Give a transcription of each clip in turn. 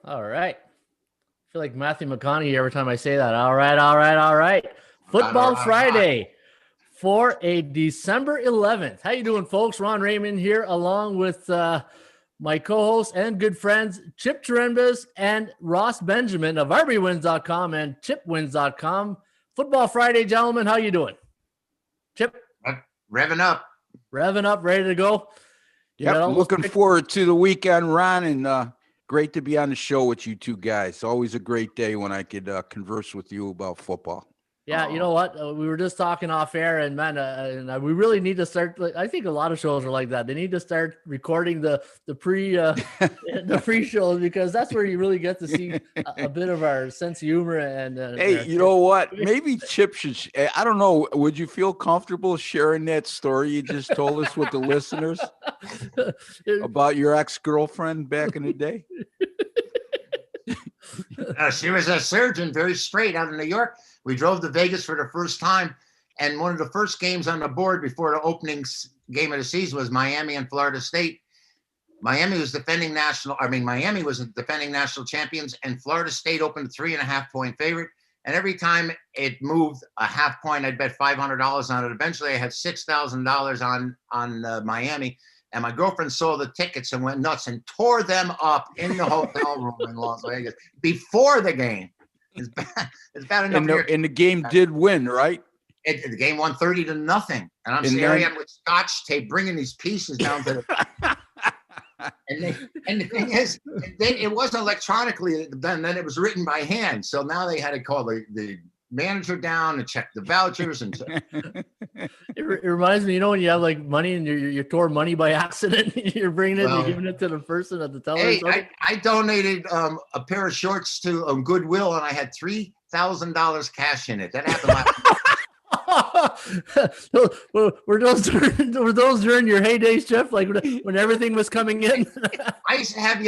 All right. I feel like Matthew McConaughey every time I say that. All right. Football Friday for a December 11th. How you doing, folks? Ron Raymond here, along with my co-hosts and good friends, Chip Chirimbes and Ross Benjamin of RBWins.com and ChipWins.com. Football Friday, gentlemen. How you doing? Chip? Revving up, ready to go. Yep, looking forward to the weekend, Ron, and great to be on the show with you two guys. Always a great day when I could converse with you about football. Yeah, you know what? We were just talking off air, and man, we really need to start. I think a lot of shows are like that. They need to start recording the pre shows, because that's where you really get to see a bit of our sense of humor. And hey, you know what? Maybe Chip should. I don't know. Would you feel comfortable sharing that story you just told us with the listeners about your ex-girlfriend back in the day? She was a surgeon, very straight, out of New York. We drove to Vegas for the first time, and one of the first games on the board before the opening game of the season was Miami and Florida State. Miami was the defending national champions, and Florida State opened a 3.5-point favorite. And every time it moved a half point, I'd bet $500 on it. Eventually, I had $6,000 on Miami. And my girlfriend saw the tickets and went nuts and tore them up in the hotel room in Las Vegas before the game. It's bad enough. And the game did win, right? The game won 30-0. And I'm staring with Scotch tape, bringing these pieces down to the. and the thing is, it wasn't electronically done. Then it was written by hand. So now they had to call the manager down and check the vouchers. And it reminds me, when you have like money and you tore money by accident, you're bringing it, you're giving it to the person at the teller. Hey, I donated a pair of shorts to Goodwill, and I had $3,000 cash in it. That happened last were those during your heydays, Jeff? Like when everything was coming in? I used to have,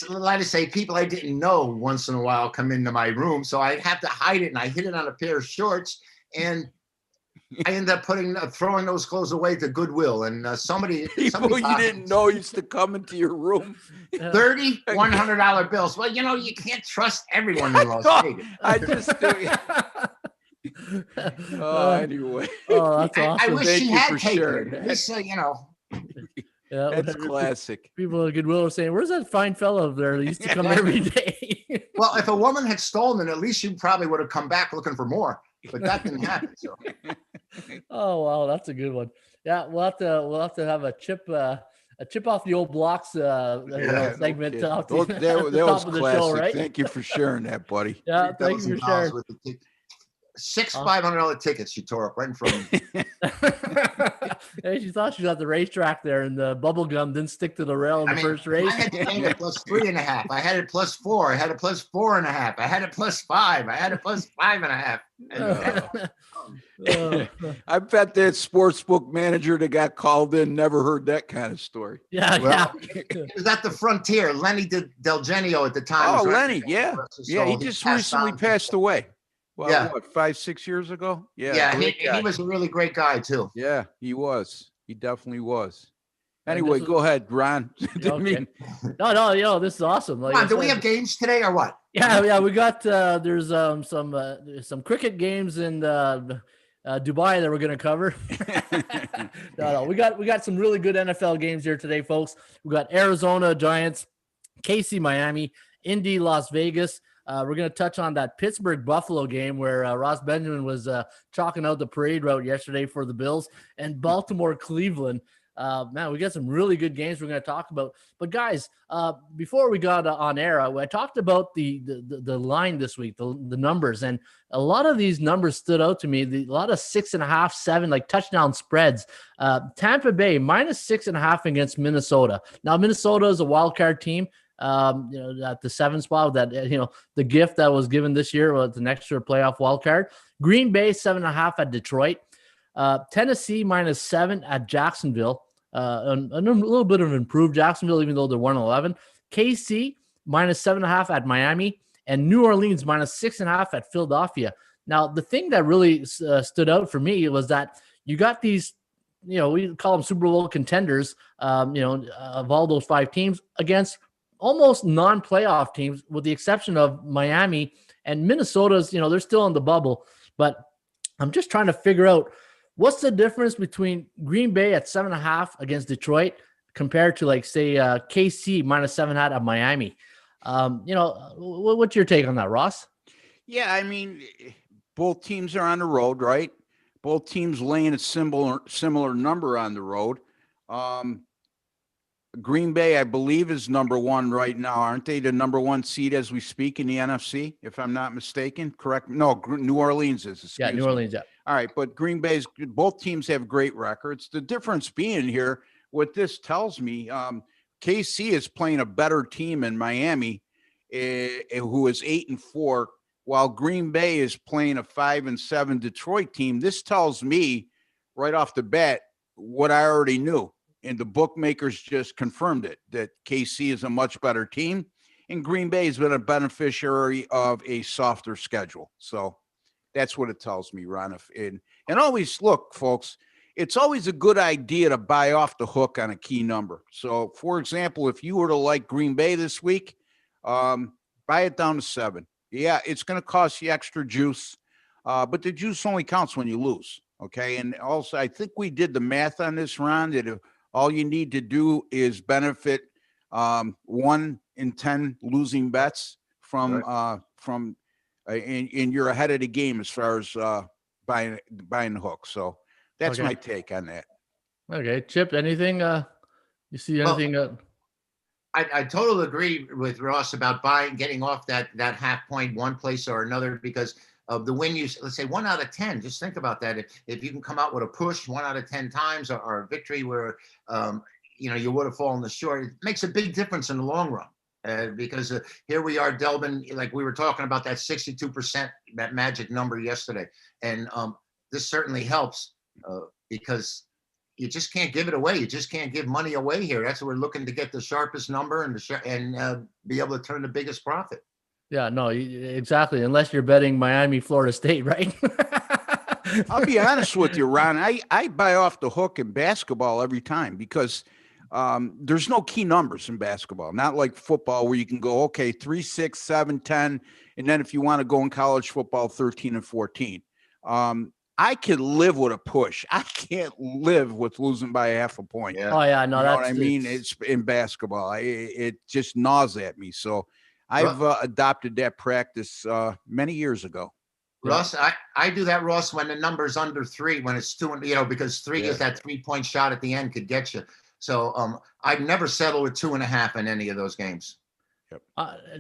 like to say, people I didn't know once in a while come into my room, so I'd have to hide it, and I hid it on a pair of shorts, and I ended up throwing those clothes away to Goodwill, and somebody you didn't know used to come into your room. $30 $100 bills. Well, you can't trust everyone in Las Vegas. I just do. Anyway. Oh, that's awesome. I wish she had taken it. Yeah, that's classic. People at Goodwill are saying, "Where's that fine fellow up there that used to come every day?" Well, if a woman had stolen, at least she probably would have come back looking for more. But that didn't happen. So. Oh wow, that's a good one. Yeah, we'll have to have a chip off the old blocks segment. That was classic. Show, right? Thank you for sharing that, buddy. Yeah, thank you for sharing. Six $500 tickets she tore up right in front of me. Hey, she thought she was at the racetrack there, and the bubble gum didn't stick to the rail in the first race. I had it plus 3.5. I had it plus 4. I had it plus 4.5. I had it plus 5. I had it plus 5.5. I bet that sportsbook manager that got called in never heard that kind of story. Yeah. It was at the Frontier. Lenny Del Genio at the time. Oh, Lenny, yeah. Yeah, he just recently passed away. Well, yeah. What, 5-6 years ago? Yeah, he was a really great guy, too. Yeah, he was. He definitely was. Anyway, go ahead, Ron. Okay. No, this is awesome. Like, do we have games today or what? Yeah, we got there's some cricket games in Dubai that we're going to cover. No, we got some really good NFL games here today, folks. We got Arizona Giants, KC Miami, Indy Las Vegas. We're going to touch on that Pittsburgh Buffalo game where Ross Benjamin was chalking out the parade route yesterday for the Bills, and Baltimore Cleveland. Man, we got some really good games we're going to talk about. But guys, before we got on air, I talked about the line this week, the numbers, and a lot of these numbers stood out to me. A lot of 6.5, 7, like touchdown spreads. Tampa Bay minus 6.5 against Minnesota. Now Minnesota is a wild card team. At the 7th spot, that the gift that was given this year was an extra playoff wild card. Green Bay 7.5 at Detroit. Tennessee minus 7 at Jacksonville. A little bit of improved Jacksonville, even though they're 1-11. KC minus 7.5 at Miami, and New Orleans minus 6.5 at Philadelphia. Now, the thing that really stood out for me was that you got these, we call them Super Bowl contenders, of all those 5 teams against almost non-playoff teams, with the exception of Miami and Minnesota's. They're still in the bubble, but I'm just trying to figure out what's the difference between Green Bay at 7.5 against Detroit compared to, like, say, KC -7 at Miami. What's your take on that, Ross? Yeah, I mean, both teams are on the road, right? Both teams laying a similar number on the road. Green Bay, I believe, is number one right now. Aren't they the number one seed as we speak in the NFC, if I'm not mistaken? Correct? No, New Orleans is. Yeah, New Orleans, yeah. All right, but Green Bay's, both teams have great records. The difference being here, what this tells me, KC is playing a better team in Miami, who is 8-4, while Green Bay is playing a 5-7 Detroit team. This tells me right off the bat what I already knew. And the bookmakers just confirmed it, that KC is a much better team, and Green Bay has been a beneficiary of a softer schedule. So that's what it tells me, Ron. And always, look, folks, it's always a good idea to buy off the hook on a key number. So, for example, if you were to like Green Bay this week, buy it down to 7. Yeah, it's going to cost you extra juice, but the juice only counts when you lose, okay? And also, I think we did the math on this, Ron, that if all you need to do is benefit 1 in 10 losing bets from and you're ahead of the game as far as buying the hook. So that's my take on that. Okay, Chip, anything? You see anything? Well, I totally agree with Ross about getting off that half point one place or another, because of the win. Let's say 1 out of 10. Just think about that. If you can come out with a push 1 out of 10 times, or a victory where you would have fallen short, it makes a big difference in the long run. Because here we are delving, like we were talking about that 62%, that magic number yesterday, and this certainly helps because you just can't give it away. You just can't give money away here. That's what we're looking to get, the sharpest number and be able to turn the biggest profit. Yeah, no, exactly. Unless you're betting Miami, Florida State, right? I'll be honest with you, Ron. I buy off the hook in basketball every time, because there's no key numbers in basketball. Not like football, where you can go, okay, 3, 6, 7, 10. And then if you want to go in college football, 13 and 14. I could live with a push. I can't live with losing by half a point. Yeah. Oh yeah, no, that's what I mean. It's in basketball. It just gnaws at me. So I've adopted that practice many years ago. Ross, I do that, Ross, when the number's under 3, when it's 2, because 3 is that 3-point shot at the end could get you. So I've never settled with 2.5 in any of those games. Yep.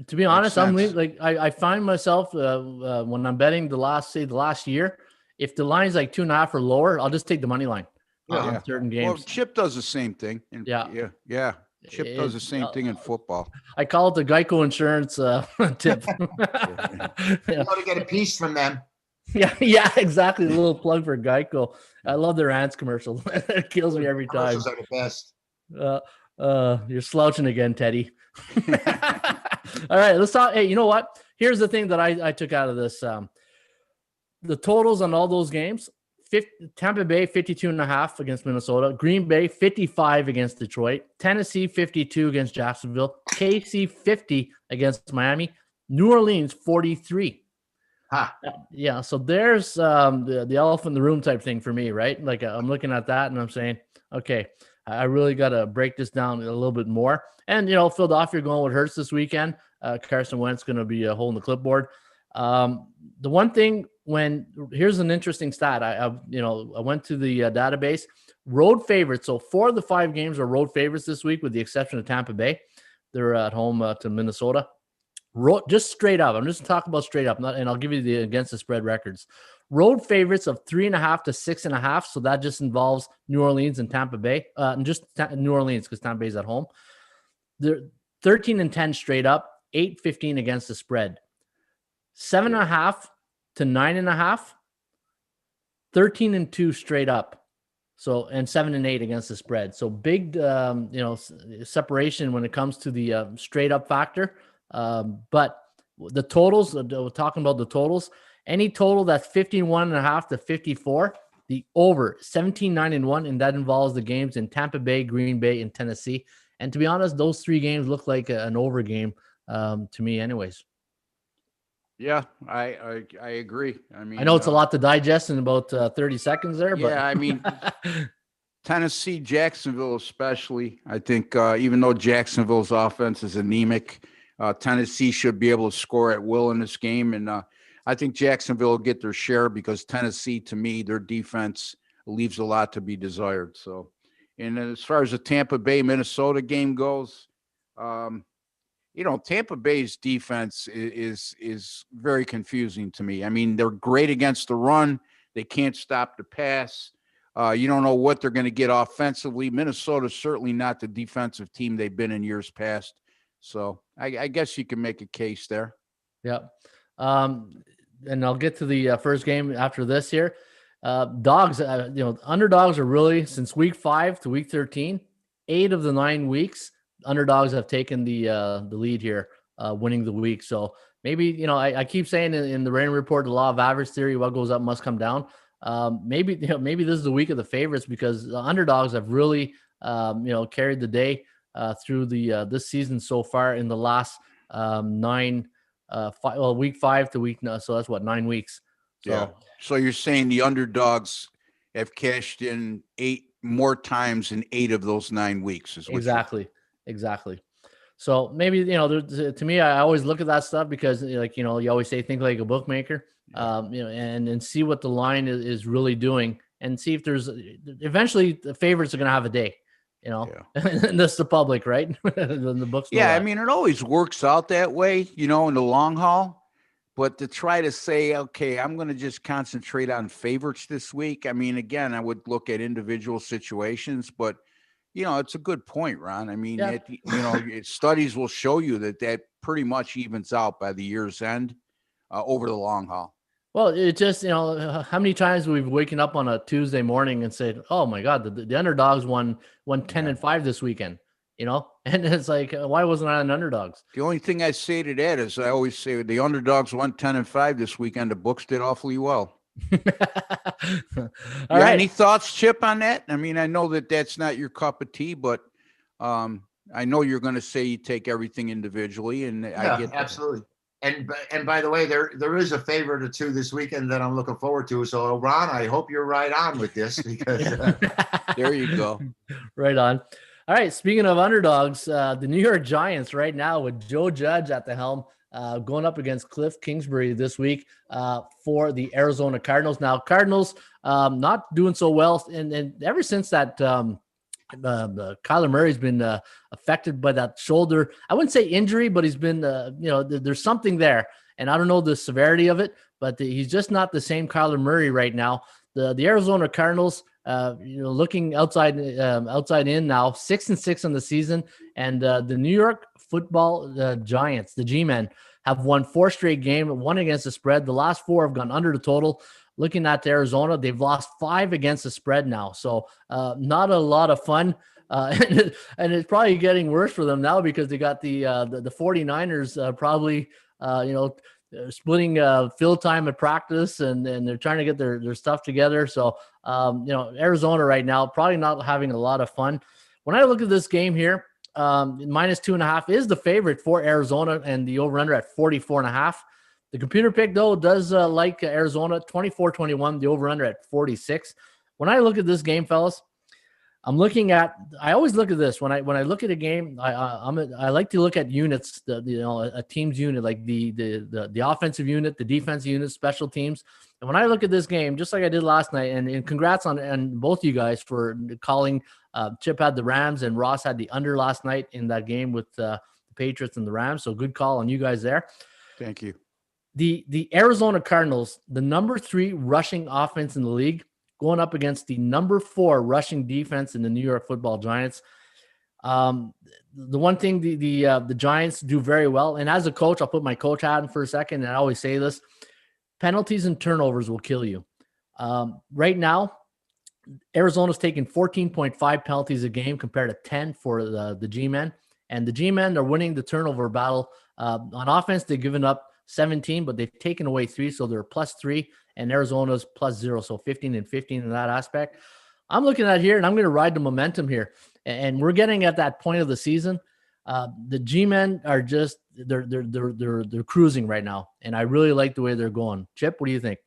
To be honest, I find myself when I'm betting the last year, if the line's like 2.5 or lower, I'll just take the money line on certain games. Well, Chip does the same thing. Yeah. Chip does the same thing in football. I call it the Geico insurance tip. You got to get a piece from them. Yeah, exactly. A little plug for Geico. I love their ants commercial. It kills me every time. Commercials are the best. You're slouching again, Teddy. All right, let's talk. Hey, you know what? Here's the thing that I took out of this. The totals on all those games: Tampa Bay 52.5 against Minnesota, Green Bay 55 against Detroit, Tennessee 52 against Jacksonville, KC 50 against Miami, New Orleans 43. Yeah, so there's the elephant in the room type thing for me, right? Like I'm looking at that and I'm saying, okay, I really got to break this down a little bit more. And Philadelphia going with Hurts this weekend. Carson Wentz going to be holding the clipboard. The one thing, here's an interesting stat. I went to the database. Road favorites. So 4 of the 5 games are road favorites this week, with the exception of Tampa Bay. They're at home to Minnesota. Just straight up. I'm just talking about straight up, and I'll give you the against the spread records. Road favorites of 3.5 to 6.5. So that just involves New Orleans and Tampa Bay, and just New Orleans because Tampa Bay's at home. They're 13 and 10 straight up, 8-15 against the spread. 7.5 to 9.5, 13 and 2 straight up. So, and 7 and 8 against the spread. So big, separation when it comes to the straight up factor. But the totals, we're talking about the totals, any total that's 51.5 to 54, the over 17-9-1, and that involves the games in Tampa Bay, Green Bay, and Tennessee. And to be honest, those 3 games look like an over game to me anyways. Yeah, I agree. I mean, I know it's a lot to digest in about 30 seconds there, but yeah, I mean, Tennessee, Jacksonville especially. I think even though Jacksonville's offense is anemic, Tennessee should be able to score at will in this game. And I think Jacksonville will get their share because Tennessee, to me, their defense leaves a lot to be desired. So, and as far as the Tampa Bay, Minnesota game goes, Tampa Bay's defense is very confusing to me. I mean, they're great against the run. They can't stop the pass. You don't know what they're going to get offensively. Minnesota's certainly not the defensive team they've been in years past. So I guess you can make a case there. Yeah. And I'll get to the first game after this here. Dogs, underdogs are really, since week 5 to week 13, 8 of the 9 weeks, underdogs have taken the lead here, winning the week. So maybe, I keep saying in the Raymond Report, the law of average theory, what goes up must come down. Maybe this is the week of the favorites because the underdogs have really, carried the day through this season so far in the last 9, week 5 to week. So that's 9 weeks. So, yeah. So you're saying the underdogs have cashed in 8 more times in 8 of those 9 weeks is what Exactly. So maybe, to me, I always look at that stuff because you always say, think like a bookmaker, and see what the line is really doing and see if there's eventually the favorites are going to have a day, and that's the public, right? The books. Yeah. I mean, it always works out that way, in the long haul, but to try to say, okay, I'm going to just concentrate on favorites this week. I mean, again, I would look at individual situations, but it's a good point, Ron. I mean, studies will show you that pretty much evens out by the year's end over the long haul. Well, it just, how many times we've waken up on a Tuesday morning and said, oh my God, the underdogs won 10-5 this weekend, and it's like, why wasn't I on underdogs? The only thing I say to that is I always say the underdogs won 10-5 this weekend. The books did awfully well. All right. Any thoughts, Chip, on that? I mean, I know that's not your cup of tea, but I know you're going to say you take everything individually, and I get that. Absolutely. And by the way, there is a favorite or two this weekend that I'm looking forward to. So, Ron, I hope you're right on with this because there you go. Right on. All right. Speaking of underdogs, the New York Giants right now with Joe Judge at the helm. Going up against Cliff Kingsbury this week for the Arizona Cardinals. Now, Cardinals not doing so well, and ever since that Kyler Murray's been affected by that shoulder. I wouldn't say injury, but he's been, there's something there, and I don't know the severity of it, but he's just not the same Kyler Murray right now. The Arizona Cardinals, looking outside in now, 6-6 on the season, and the New York Football Giants, the G-Men, have won 4 straight games, 1 against the spread. The last 4 have gone under the total. Looking at Arizona, they've lost 5 against the spread now, so not a lot of fun. And it's probably getting worse for them now because they got the 49ers probably splitting field time at practice, and they're trying to get their stuff together. So Arizona right now probably not having a lot of fun. When I look at this game here, -2.5 is the favorite for Arizona, and the over-under at 44.5. The computer pick, though, does like Arizona, 24-21, the over-under at 46. When I look at this game, fellas, I always look at this. When I look at a game, I like to look at units, a team's unit, like the offensive unit, the defensive unit, special teams. And when I look at this game, just like I did last night, and congrats on both you guys for calling. Chip had the Rams and Ross had the under last night in that game with the Patriots and the Rams. So good call on you guys there. Thank you. The Arizona Cardinals, the number 3 rushing offense in the league, going up against the number 4 rushing defense in the New York Football Giants. The one thing the Giants do very well, and as a coach, I'll put my coach hat in for a second, and I always say this: penalties and turnovers will kill you. Right now, Arizona's taking 14.5 penalties a game compared to 10 for the G-Men, and the G-Men are winning the turnover battle. On offense, they've given up 17, but they've taken away 3, so they're +3, and Arizona's +0, so 15 and 15 in that aspect. I'm looking at here, and I'm going to ride the momentum here. And we're getting at that point of the season. The G-men are just they're cruising right now, and I really like the way they're going. Chip, what do you think?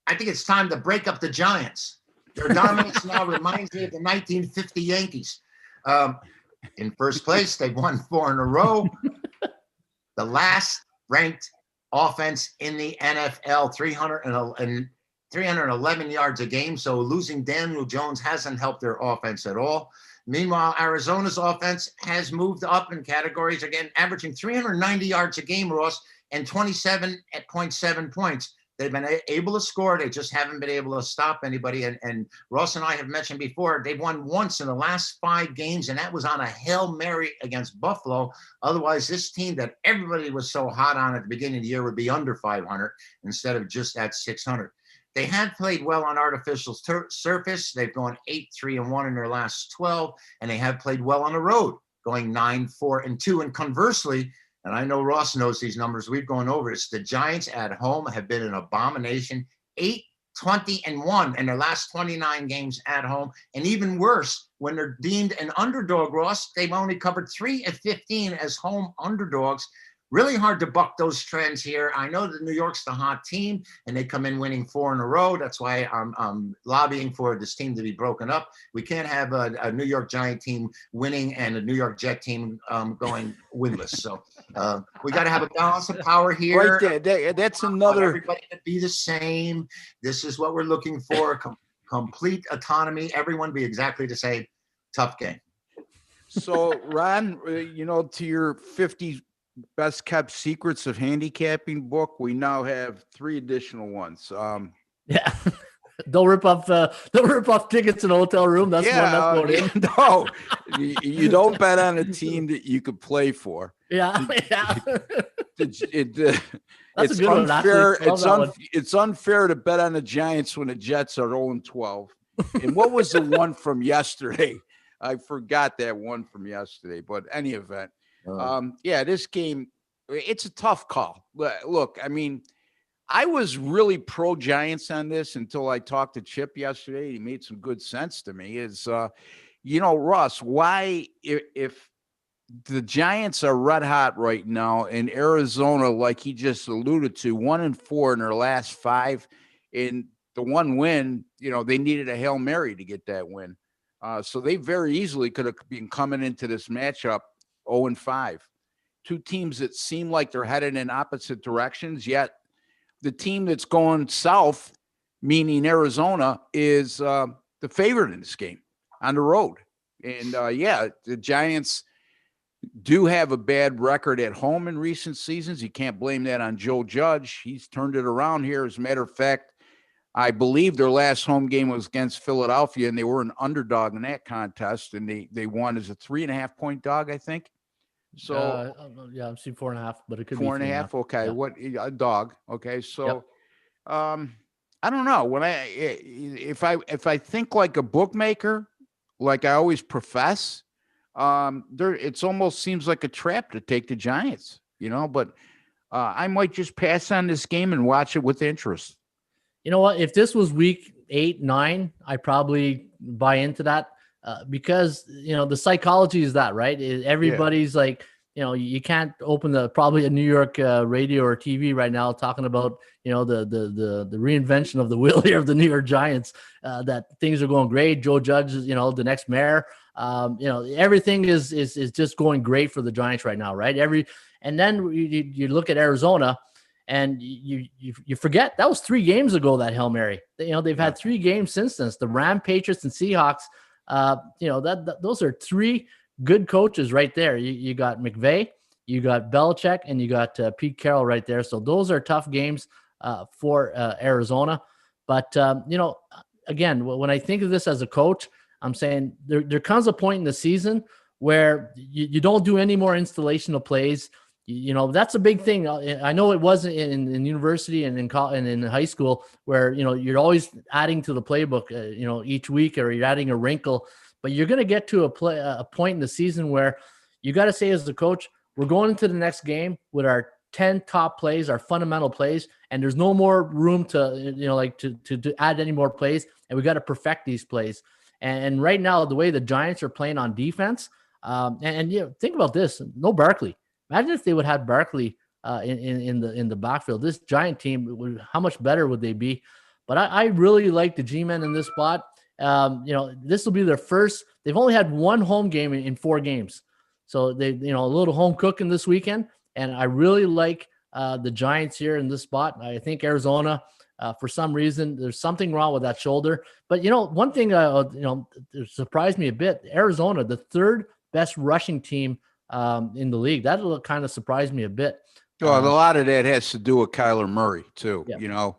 I think it's time to break up the Giants. Their dominance now reminds me of the 1950 Yankees. In first place, they've won 4 in a row. The last ranked offense in the NFL, 311 yards a game. So losing Daniel Jones hasn't helped their offense at all. Meanwhile, Arizona's offense has moved up in categories again, averaging 390 yards a game, Ross, and 27.7 points. They've been able to score. They just haven't been able to stop anybody. And Ross and I have mentioned before, they've won once in the last 5 games, and that was on a Hail Mary against Buffalo. Otherwise, this team that everybody was so hot on at the beginning of the year would be under 500 instead of just at 600. They have played well on artificial surface. They've gone 8-3-1 in their last 12, and they have played well on the road, going 9-4-2. And conversely, and I know Ross knows these numbers, we've gone over this, the Giants at home have been an abomination, 8-20-1 in their last 29 games at home. And even worse, when they're deemed an underdog, Ross, they've only covered 3 of 15 as home underdogs. Really hard to buck those trends here. I know that New York's the hot team, and they come in winning 4 in a row. That's why I'm lobbying for this team to be broken up. We can't have a New York Giant team winning and a New York Jet team going winless. So we got to have a balance of power here. Right there. That's another. Everybody to be the same. This is what we're looking for. Complete autonomy. Everyone be exactly the same. Tough game. So, Ron, to your 50 best kept secrets of handicapping book, we now have 3 additional ones. Yeah. Don't rip off tickets in a hotel room. That's one that's going in. No, you don't bet on a team that you could play for. Yeah. It's unfair. It's unfair to bet on the Giants when the Jets are 0-12. And what was the one from yesterday? I forgot that one from yesterday, but any event. This game, it's a tough call. Look, I mean, I was really pro Giants on this until I talked to Chip yesterday. He made some good sense to me. Russ, why, if the Giants are red hot right now and Arizona, like he just alluded to, 1-4 in their last 5, and the one win, they needed a Hail Mary to get that win. So they very easily could have been coming into this matchup 0-5. 2 teams that seem like they're headed in opposite directions, yet the team that's going south, meaning Arizona, is the favorite in this game on the road. And the Giants do have a bad record at home in recent seasons. You can't blame that on Joe Judge. He's turned it around here. As a matter of fact, I believe their last home game was against Philadelphia, and they were an underdog in that contest, and they won as a 3.5-point dog, I think. So I've seen 4.5, but it could be 4.5. Okay, yeah. What a dog? Okay, so I don't know. When if I think like a bookmaker, like I always profess, it's almost seems like a trap to take the Giants, But I might just pass on this game and watch it with interest. You know what? If this was week 8, 9, I probably buy into that because, the psychology is that, right? Everybody's like, you can't open probably a New York radio or TV right now talking about, the reinvention of the wheel here of the New York Giants, that things are going great. Joe Judge is, the next mayor. Everything is just going great for the Giants right now, right? And then you look at Arizona. And you forget that was 3 games ago, that Hail Mary. They've had 3 games since then. The Rams, Patriots, and Seahawks. Those are 3 good coaches right there. You got McVay, you got Belichick, and you got Pete Carroll right there. So those are tough games for Arizona. But again, when I think of this as a coach, I'm saying there comes a point in the season where you don't do any more installational plays. That's a big thing. I know it wasn't in university and in college and in high school where, you're always adding to the playbook, each week, or you're adding a wrinkle, but you're going to get to a point in the season where you got to say as the coach, we're going into the next game with our 10 top plays, our fundamental plays, and there's no more room to, to add any more plays. And we got to perfect these plays. And right now, the way the Giants are playing on defense, think about this: no Barkley. Imagine if they would have Barkley in the backfield. This Giant team, how much better would they be? But I really like the G-men in this spot. This will be their first. They've only had one home game in 4 games, so they, a little home cooking this weekend. And I really like the Giants here in this spot. I think Arizona, for some reason, there's something wrong with that shoulder. But one thing surprised me a bit. Arizona, the 3rd best rushing team in the league. That kind of surprised me a bit. Well, a lot of that has to do with Kyler Murray too. Yeah.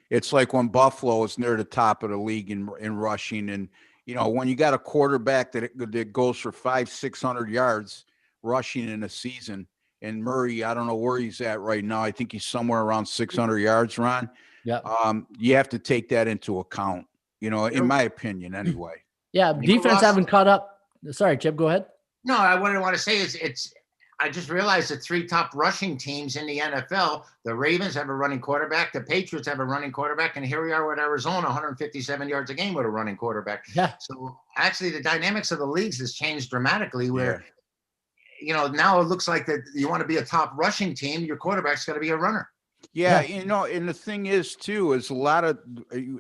It's like when Buffalo is near the top of the league in rushing, and when you got a quarterback that goes for 500-600 yards rushing in a season, and Murray, I don't know where he's at right now. I think he's somewhere around 600 yards, Ron. Yeah. You have to take that into account, in my opinion, anyway. Yeah. Defense haven't caught up. Sorry, Chip, go ahead. No, what I want to say is I just realized the 3 top rushing teams in the NFL, the Ravens have a running quarterback, the Patriots have a running quarterback, and here we are with Arizona, 157 yards a game with a running quarterback. Yeah. So actually the dynamics of the leagues has changed dramatically where, now it looks like that you want to be a top rushing team, your quarterback's got to be a runner. Yeah, and the thing is too, is a lot of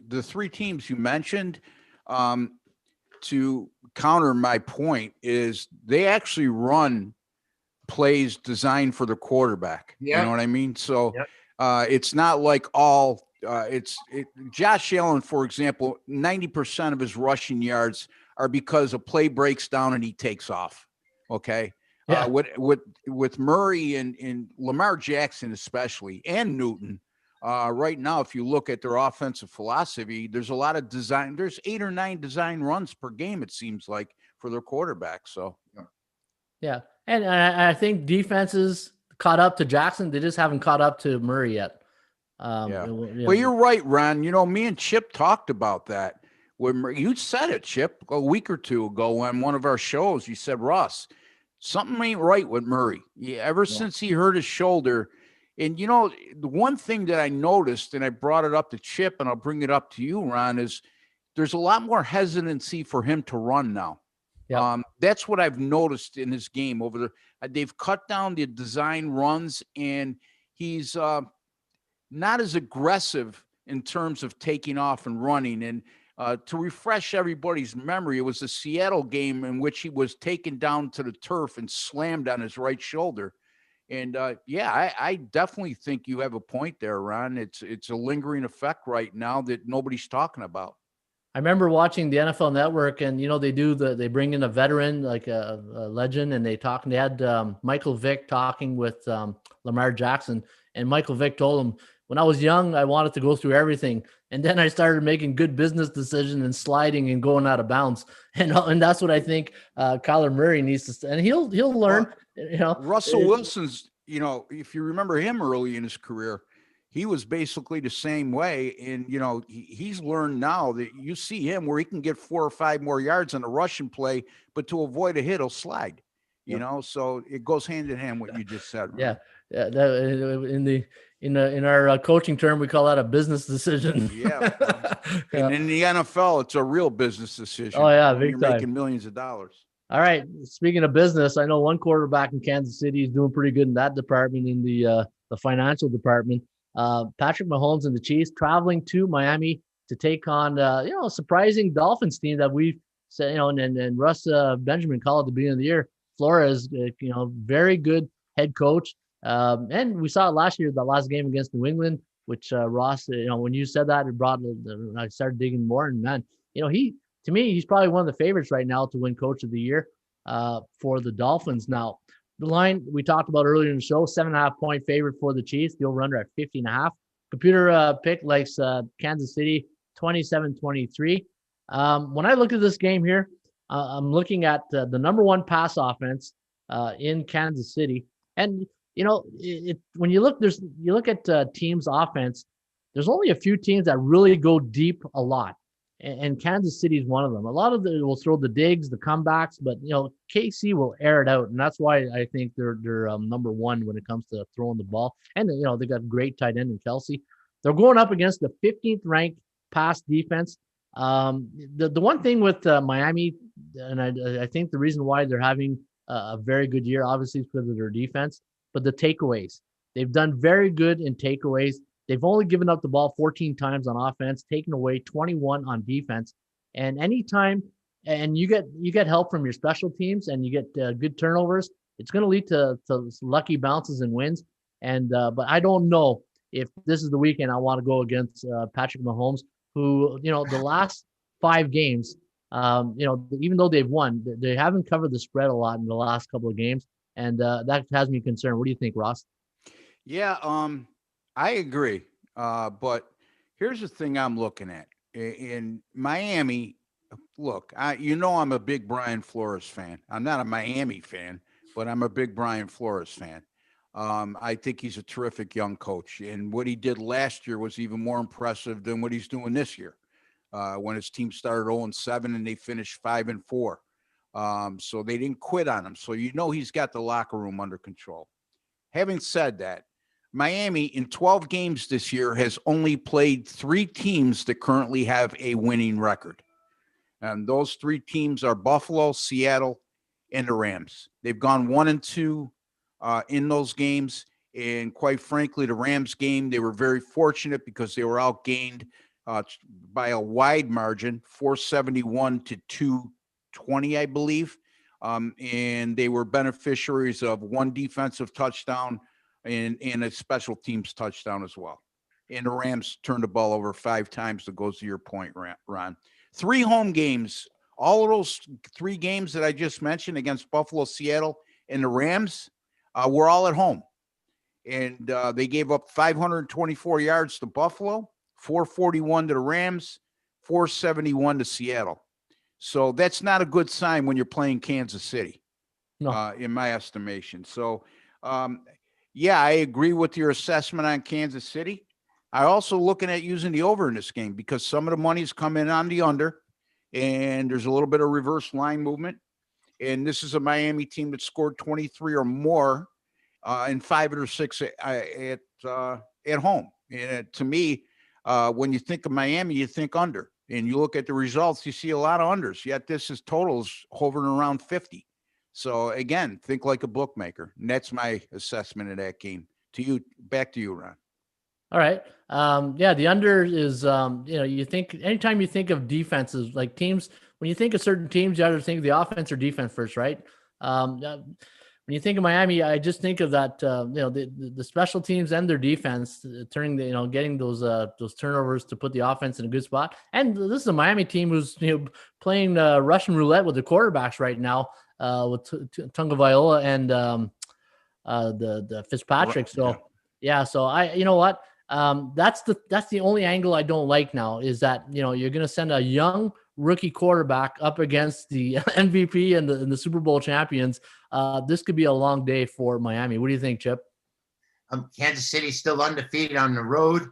the 3 teams you mentioned, to counter my point, is they actually run plays designed for the quarterback. You know what I mean? So it's not like all Josh Allen, for example, 90% of his rushing yards are because a play breaks down and he takes off. Okay. Yeah. With Murray and Lamar Jackson, especially, and Newton, right now, if you look at their offensive philosophy, there's a lot of design. There's 8 or 9 design runs per game, it seems like, for their quarterback. So, yeah. And I think defenses caught up to Jackson. They just haven't caught up to Murray yet. Well, you're right, Ron. Me and Chip talked about that. You said it, Chip, a week or 2 ago on one of our shows. You said, Russ, something ain't right with Murray. Ever since he hurt his shoulder. And, the one thing that I noticed, and I brought it up to Chip, and I'll bring it up to you, Ron, is there's a lot more hesitancy for him to run now. Yeah. That's what I've noticed in his game they've cut down the design runs, and he's not as aggressive in terms of taking off and running. And to refresh everybody's memory, it was the Seattle game in which he was taken down to the turf and slammed on his right shoulder. And I definitely think you have a point there, Ron. It's a lingering effect right now that nobody's talking about. I remember watching the NFL Network, and they bring in a veteran, like a legend, and they had Michael Vick talking with Lamar Jackson, and Michael Vick told him, when I was young, I wanted to go through everything, and then I started making good business decisions and sliding and going out of bounds, and that's what I think Kyler Murray needs to, and he'll learn. Russell Wilson's, if you remember him early in his career, he was basically the same way. And, he's learned now that you see him where he can get 4 or 5 more yards on a rushing play, but to avoid a hit, he'll slide, so it goes hand in hand what you just said. Right? Yeah. In our coaching term, we call that a business decision. Yeah. And in the NFL, it's a real business decision. Oh yeah. Big You're time. making millions of dollars. All right. Speaking of business, I know one quarterback in Kansas City is doing pretty good in that department, in the financial department. Patrick Mahomes and the Chiefs traveling to Miami to take on, a surprising Dolphins team that we've said, and Russ Benjamin called at the beginning of the year. Flores, very good head coach. And we saw it last year, the last game against New England, which Ross, when you said that, I started digging more, and man, to me, he's probably one of the favorites right now to win Coach of the Year for the Dolphins. Now, the line we talked about earlier in the show, 7.5 point favorite for the Chiefs. The over-under at 50.5. Computer pick likes Kansas City 27-23. When I look at this game here, I'm looking at the number 1 pass offense in Kansas City, and when you look at teams' offense, there's only a few teams that really go deep a lot. And Kansas City is one of them. A lot of them will throw the digs, the comebacks, but KC will air it out, and that's why I think they're number 1 when it comes to throwing the ball. And they got great tight end in Kelsey. They're going up against the 15th ranked pass defense The one thing with Miami, and I think the reason why they're having a very good year, obviously, is because of their defense, but the takeaways. They've done very good in takeaways. They've only given up the ball 14 times on offense, taken away 21 on defense. And anytime, and you get help from your special teams, and you get good turnovers, it's going to lead to lucky bounces and wins. And but I don't know if this is the weekend I want to go against Patrick Mahomes, who, the last 5 games, even though they've won, they haven't covered the spread a lot in the last couple of games, and that has me concerned. What do you think, Ross? Yeah, I agree. But here's the thing I'm looking at in Miami. Look, I'm a big Brian Flores fan. I'm not a Miami fan, but I'm a big Brian Flores fan. I think he's a terrific young coach, and what he did last year was even more impressive than what he's doing this year. When his team started 0-7 and they finished 5-4, so they didn't quit on him. So he's got the locker room under control. Having said that, Miami in 12 games this year has only played 3 teams that currently have a winning record, and those 3 teams are Buffalo, Seattle, and the Rams. They've gone 1-2. In those games. And quite frankly, the Rams game, they were very fortunate because they were outgained by a wide margin, 471 to 220, I believe. And they were beneficiaries of 1 defensive touchdown and a special teams touchdown as well. And the Rams turned the ball over 5 times. That goes to your point, Ron. 3 home games, all of those 3 games that I just mentioned against Buffalo, Seattle, and the Rams, we're all at home, and they gave up 524 yards to Buffalo, 441 to the Rams, 471 to Seattle. So that's not a good sign when you're playing Kansas City, in my estimation. So, yeah, I agree with your assessment on Kansas City. I also looking at using the over in this game because some of the money's coming on the under, and there's a little bit of reverse line movement. And this is a Miami team that scored 23 or more in 5 or 6 at home. And to me, when you think of Miami, you think under. And you look at the results, you see a lot of unders. Yet this is totals hovering around 50. So again, think like a bookmaker. And that's my assessment of that game. Back to you, Ron. All right. Yeah, the under is, you think anytime you think of defenses, like teams, when you think of certain teams, you either think of the offense or defense first, right? When you think of Miami, I just think of that, the special teams and their defense getting those turnovers to put the offense in a good spot. And this is a Miami team who's playing Russian roulette with the quarterbacks right now, with Tunga Viola and the Fitzpatrick. So yeah, so that's the only angle I don't like now is that you're going to send a young rookie quarterback up against the MVP and the Super Bowl champions. This could be a long day for Miami. What do you think, Chip? Kansas City still undefeated on the road.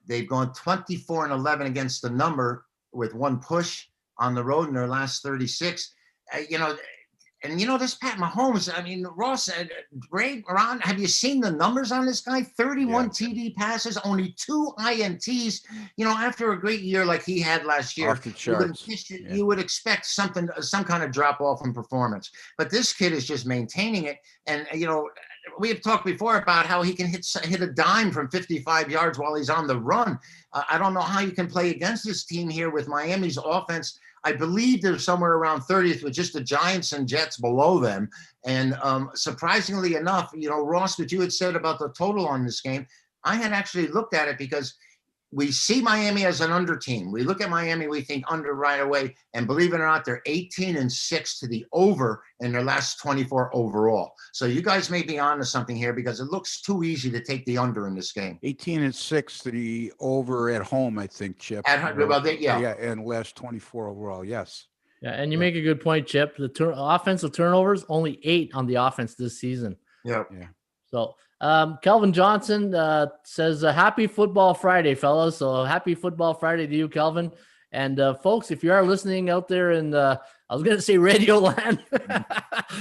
They've gone 24-11 against the number with 1 push on the road in their last 36. This Pat Mahomes, I mean, Ross, Ray, Ron, have you seen the numbers on this guy? 31 TD passes, only 2 INTs. After a great year like he had last year, off the charts. You would expect some kind of drop off in performance. But this kid is just maintaining it. And, we have talked before about how he can hit a dime from 55 yards while he's on the run. I don't know how you can play against this team here with Miami's offense. I believe they're somewhere around 30th with just the Giants and Jets below them. And surprisingly enough, Ross, what you had said about the total on this game, I had actually looked at it because we see Miami as an under team. We look at Miami, we think under right away. And believe it or not, they're 18-6 to the over in their last 24 overall. So you guys may be onto something here because it looks too easy to take the under in this game. 18-6 to the over at home, I think, Chip. And last 24 overall, yes. Yeah, and you make a good point, Chip. The offensive turnovers, only 8 on the offense this season. Yeah. So Kelvin Johnson says, happy Football Friday, fellas. So happy Football Friday to you, Kelvin. And folks, if you are listening out there in, I was going to say Radio Land,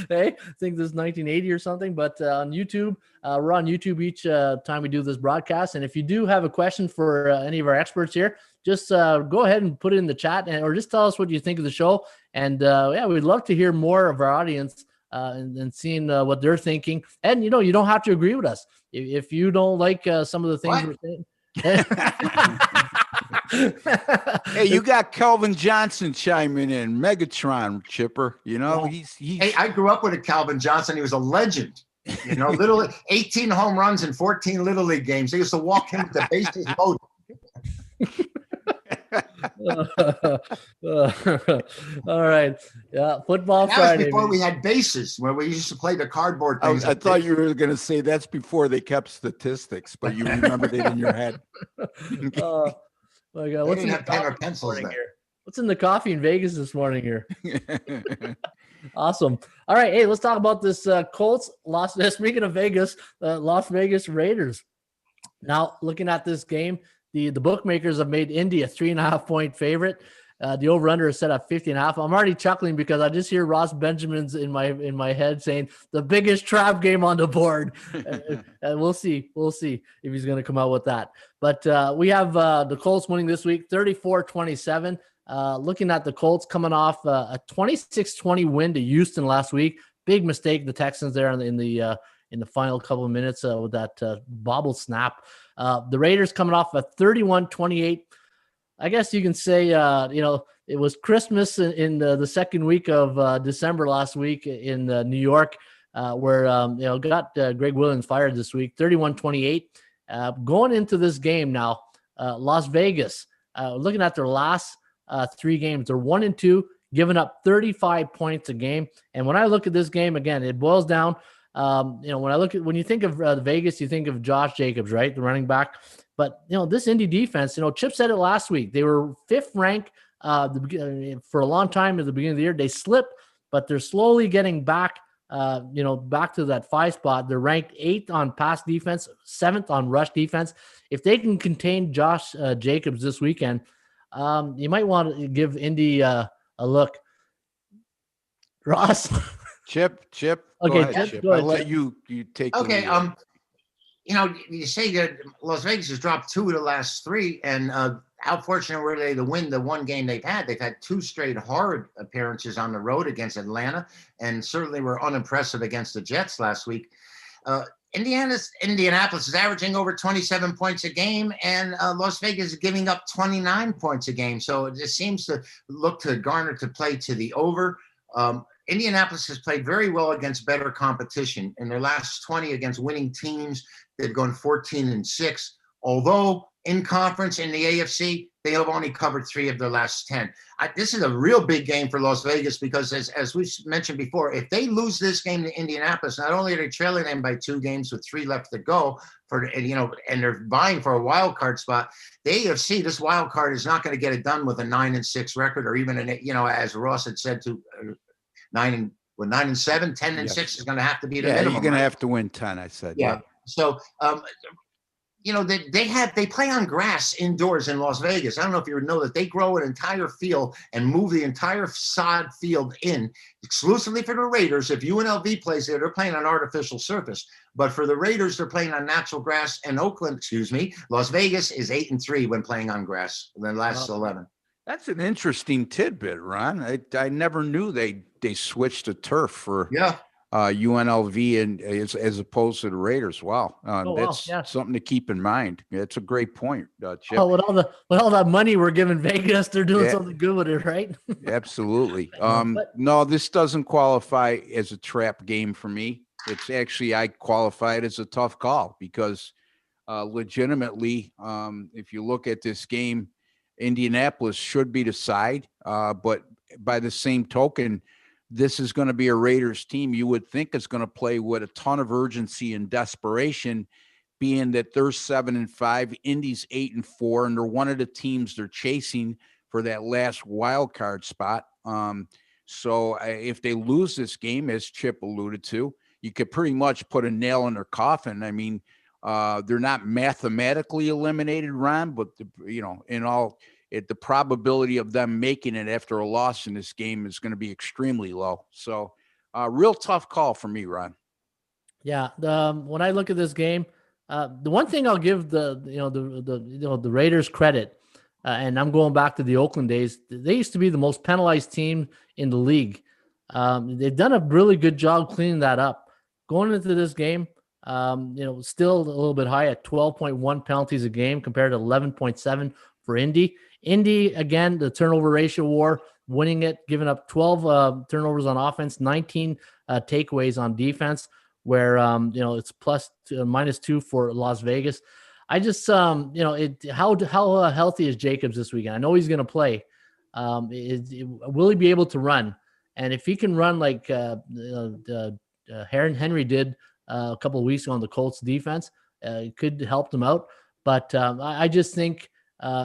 hey, I think this is 1980 or something, but on YouTube, we're on YouTube each time we do this broadcast. And if you do have a question for any of our experts here, just go ahead and put it in the chat, or just tell us what you think of the show. And yeah, we'd love to hear more of our audience and seeing what they're thinking. And, you know, you don't have to agree with us. If you don't like some of the things we're saying. Hey, you got Calvin Johnson chiming in, Megatron Chipper. You know, he's. Hey, I grew up with a Calvin Johnson. He was a legend. You know, 18 home runs in 14 Little League games. They used to walk him with the bases loaded. All right. Yeah. Football that Friday. Was before we had bases, where we used to play the cardboard things. I thought you were going to say that's before they kept statistics, but you remembered it in your head. My God. What's in the pen or pencils here? What's in the coffee in Vegas this morning here? Awesome. All right. Hey, let's talk about this Colts. Speaking of Vegas, Las Vegas Raiders. Now, looking at this game, the bookmakers have made Indy a 3.5-point favorite. The over/under is set at 50.5. I'm already chuckling because I just hear Ross Benjamin's in my head saying the biggest trap game on the board. And we'll see if he's going to come out with that. But we have the Colts winning this week, 34-27. Looking at the Colts coming off a 26-20 win to Houston last week. Big mistake the Texans there in the final couple of minutes with that bobble snap. The Raiders coming off a 31-28. I guess you can say, it was Christmas in the second week of December last week in New York, where, got Greg Williams fired this week, 31-28. Going into this game now, Las Vegas, looking at their last 3 games, they're 1-2, giving up 35 points a game. And when I look at this game, again, it boils down, when you think of Vegas, you think of Josh Jacobs, right? The running back. But, this Indy defense, Chip said it last week. They were 5th ranked for a long time at the beginning of the year. They slipped, but they're slowly getting back, back to that 5 spot. They're ranked 8th on pass defense, 7th on rush defense. If they can contain Josh Jacobs this weekend, you might want to give Indy a look. Ross? Chip. Okay, ahead, Chip. I'll let you take. Okay. You say that Las Vegas has dropped 2 of the last 3, and how fortunate were they to win the one game they've had? They've had 2 straight hard appearances on the road against Atlanta, and certainly were unimpressive against the Jets last week. Indianapolis is averaging over 27 points a game, and Las Vegas is giving up 29 points a game. So it just seems to look to Garner to play to the over. Indianapolis has played very well against better competition. In their last 20 against winning teams, they've gone 14-6. Although in conference in the AFC, they have only covered 3 of their last 10. This is a real big game for Las Vegas because, as we mentioned before, if they lose this game to Indianapolis, not only are they trailing them by 2 games with 3 left to go, and they're vying for a wild card spot, the AFC, this wild card is not going to get it done with a 9-6 record, or even as Ross had said, 9-7, 10-6 is going to have to be the minimum. You're going to have to win 10. I said. Yeah. So, they play on grass indoors in Las Vegas. I don't know if you know that they grow an entire field and move the entire sod field in exclusively for the Raiders. If UNLV plays there, they're playing on artificial surface. But for the Raiders, they're playing on natural grass. And Las Vegas is 8-3 when playing on grass in the last 11. That's an interesting tidbit, Ron. I never knew they switched to turf for UNLV and as opposed to the Raiders. Wow, that's something to keep in mind. It's a great point, Chip. Oh, with all that money we're giving Vegas, they're doing something good with it, right? Absolutely. No, this doesn't qualify as a trap game for me. It's actually, I qualify it as a tough call because legitimately, if you look at this game, Indianapolis should be the side, but by the same token, this is going to be a Raiders team you would think is going to play with a ton of urgency and desperation, being that they're 7-5, Indy's 8-4, and they're one of the teams they're chasing for that last wild card spot. So if they lose this game, as Chip alluded to, you could pretty much put a nail in their coffin. I mean, They're not mathematically eliminated, Ron, but the probability of them making it after a loss in this game is going to be extremely low. So, real tough call for me, Ron. Yeah. When I look at this game, the one thing I'll give the Raiders credit, and I'm going back to the Oakland days. They used to be the most penalized team in the league. They've done a really good job cleaning that up. Going into this game, still a little bit high at 12.1 penalties a game compared to 11.7 for Indy. Indy, again, the turnover ratio war, winning it, giving up 12 turnovers on offense, 19 takeaways on defense, where it's -2 for Las Vegas. I just how healthy is Jacobs this weekend? I know he's going to play. Will he be able to run? And if he can run like Henry did a couple of weeks ago on the Colts defense, it could help them out. But I just think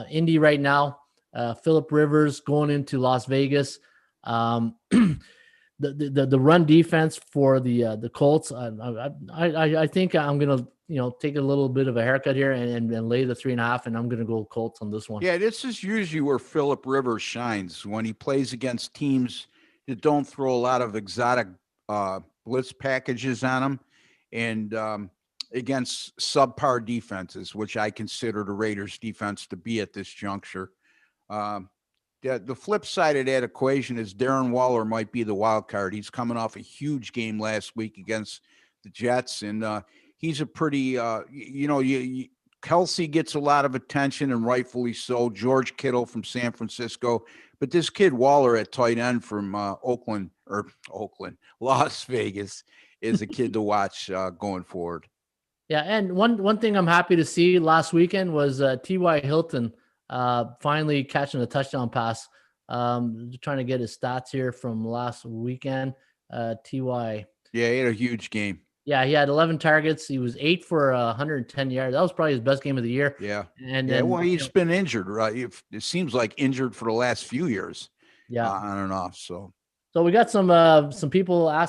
Indy right now, Phillip Rivers going into Las Vegas, the run defense for the Colts. I think I'm gonna take a little bit of a haircut here and lay the 3.5, and I'm gonna go Colts on this one. Yeah, this is usually where Phillip Rivers shines, when he plays against teams that don't throw a lot of exotic blitz packages on him, and against subpar defenses, which I consider the Raiders defense to be at this juncture. The flip side of that equation is Darren Waller might be the wild card. He's coming off a huge game last week against the Jets, and he's a pretty, Kelsey gets a lot of attention, and rightfully so. George Kittle from San Francisco, but this kid Waller at tight end from Las Vegas is a kid to watch going forward. Yeah, and one thing I'm happy to see last weekend was T.Y. Hilton finally catching a touchdown pass. Trying to get his stats here from last weekend. T.Y. Yeah, he had a huge game. Yeah, he had 11 targets. He was 8 for 110 yards. That was probably his best game of the year. Yeah. And then, well, he's been injured, right? It seems like injured for the last few years. Yeah. On and off. So we got some people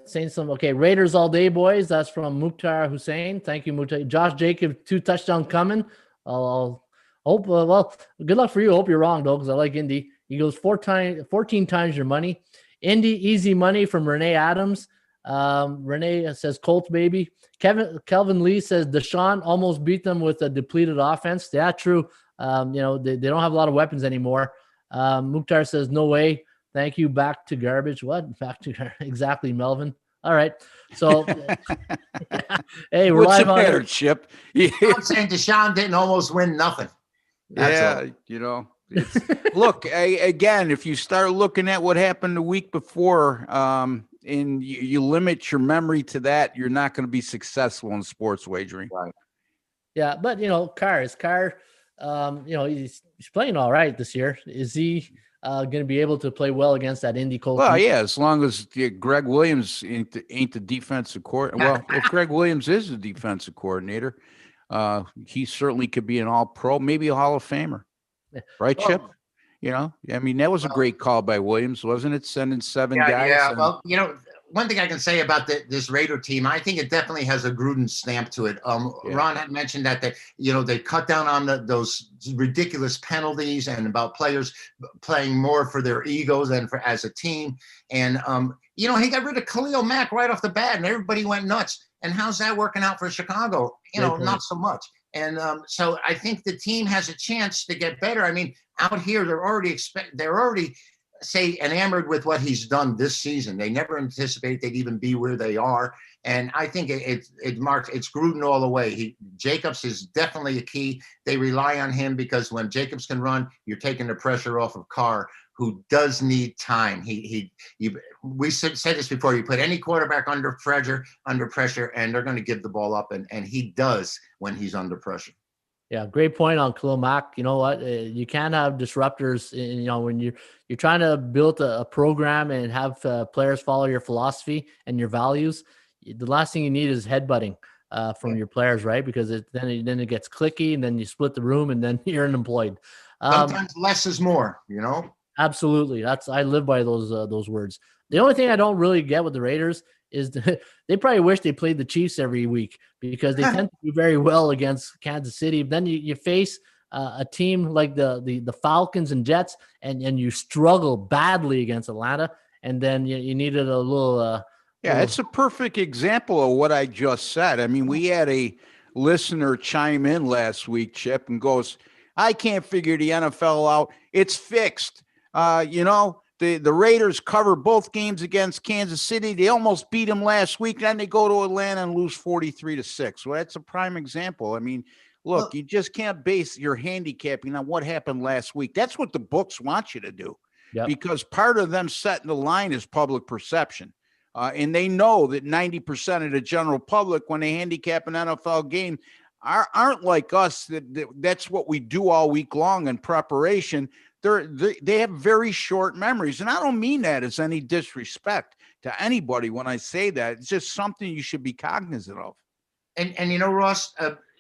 saying Raiders all day, boys. That's from Mukhtar Hussein. Thank you, Mukhtar. Josh Jacobs, 2 touchdowns coming. I'll hope. Good luck for you. Hope you're wrong though, because I like Indy. He goes 14 times your money. Indy easy money from Renee Adams. Renee says Colts baby. Kelvin Lee says Deshaun almost beat them with a depleted offense. Yeah, true. They don't have a lot of weapons anymore. Mukhtar says no way. Thank you. Back to garbage. What? Back to exactly, Melvin. All right. So, hey, we're what's live the on matter, Chip? I'm saying Deshaun didn't almost win nothing. That's all. Look, again, if you start looking at what happened the week before, and you limit your memory to that, you're not going to be successful in sports wagering. Right. Yeah, but Carr, he's playing all right this year. Is he going to be able to play well against that Indy Colts? Well, yeah, as long as Greg Williams ain't the defensive coordinator. Well, if Greg Williams is the defensive coordinator, he certainly could be an all-pro, maybe a Hall of Famer. Right, Chip? That was a great call by Williams, wasn't it? Sending 7 guys. Yeah. Well, one thing I can say about this Raider team, I think it definitely has a Gruden stamp to it. Ron had mentioned that they cut down on those ridiculous penalties and about players playing more for their egos than as a team. And he got rid of Khalil Mack right off the bat, and everybody went nuts. And how's that working out for Chicago? Not so much. And so I think the team has a chance to get better. I mean, out here, they're already enamored with what he's done this season. They never anticipated they'd even be where they are. And I think it's Gruden all the way. Jacobs is definitely a key. They rely on him because when Jacobs can run, you're taking the pressure off of Carr, who does need time. We said this before. You put any quarterback under pressure, and they're going to give the ball up, and he does when he's under pressure. Yeah, great point on Khalil Mack. You know what? You can't have disruptors. When you're trying to build a program and have players follow your philosophy and your values, the last thing you need is headbutting from your players, right? Because then it gets clicky, and then you split the room, and then you're unemployed. Sometimes less is more. Absolutely. I live by those words. The only thing I don't really get with the Raiders is they probably wish they played the Chiefs every week because they tend to do very well against Kansas City. Then you face a team like the Falcons and Jets, and you struggle badly against Atlanta, and then you needed a little. Yeah, it's a perfect example of what I just said. I mean, we had a listener chime in last week, Chip, and goes, I can't figure the NFL out. It's fixed. The Raiders cover both games against Kansas City. They almost beat them last week. Then they go to Atlanta and lose 43-6. Well, that's a prime example. I mean, look, you just can't base your handicapping on what happened last week. That's what the books want you to do, because part of them setting the line is public perception. And they know that 90% of the general public, when they handicap an NFL game, aren't like us. That's what we do all week long in preparation. They have very short memories. And I don't mean that as any disrespect to anybody when I say that. It's just something you should be cognizant of. And Ross,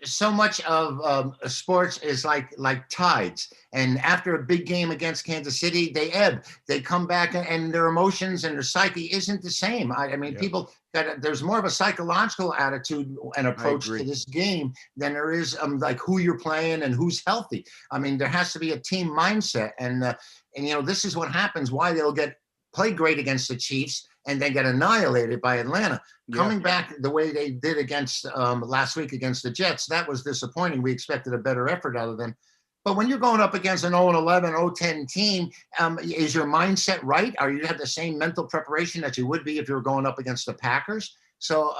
so much of sports is like tides. And after a big game against Kansas City, they ebb. They come back, and their emotions and their psyche isn't the same. I mean, people there's more of a psychological attitude and approach to this game than there is like who you're playing and who's healthy. I mean, there has to be a team mindset, and this is what happens. Why they'll play great against the Chiefs and then get annihilated by Atlanta. Coming back the way they did against last week against the Jets, that was disappointing. We expected a better effort out of them. But when you're going up against an 0-11, 0-10 team, is your mindset right? Are you have the same mental preparation that you would be if you were going up against the Packers? So,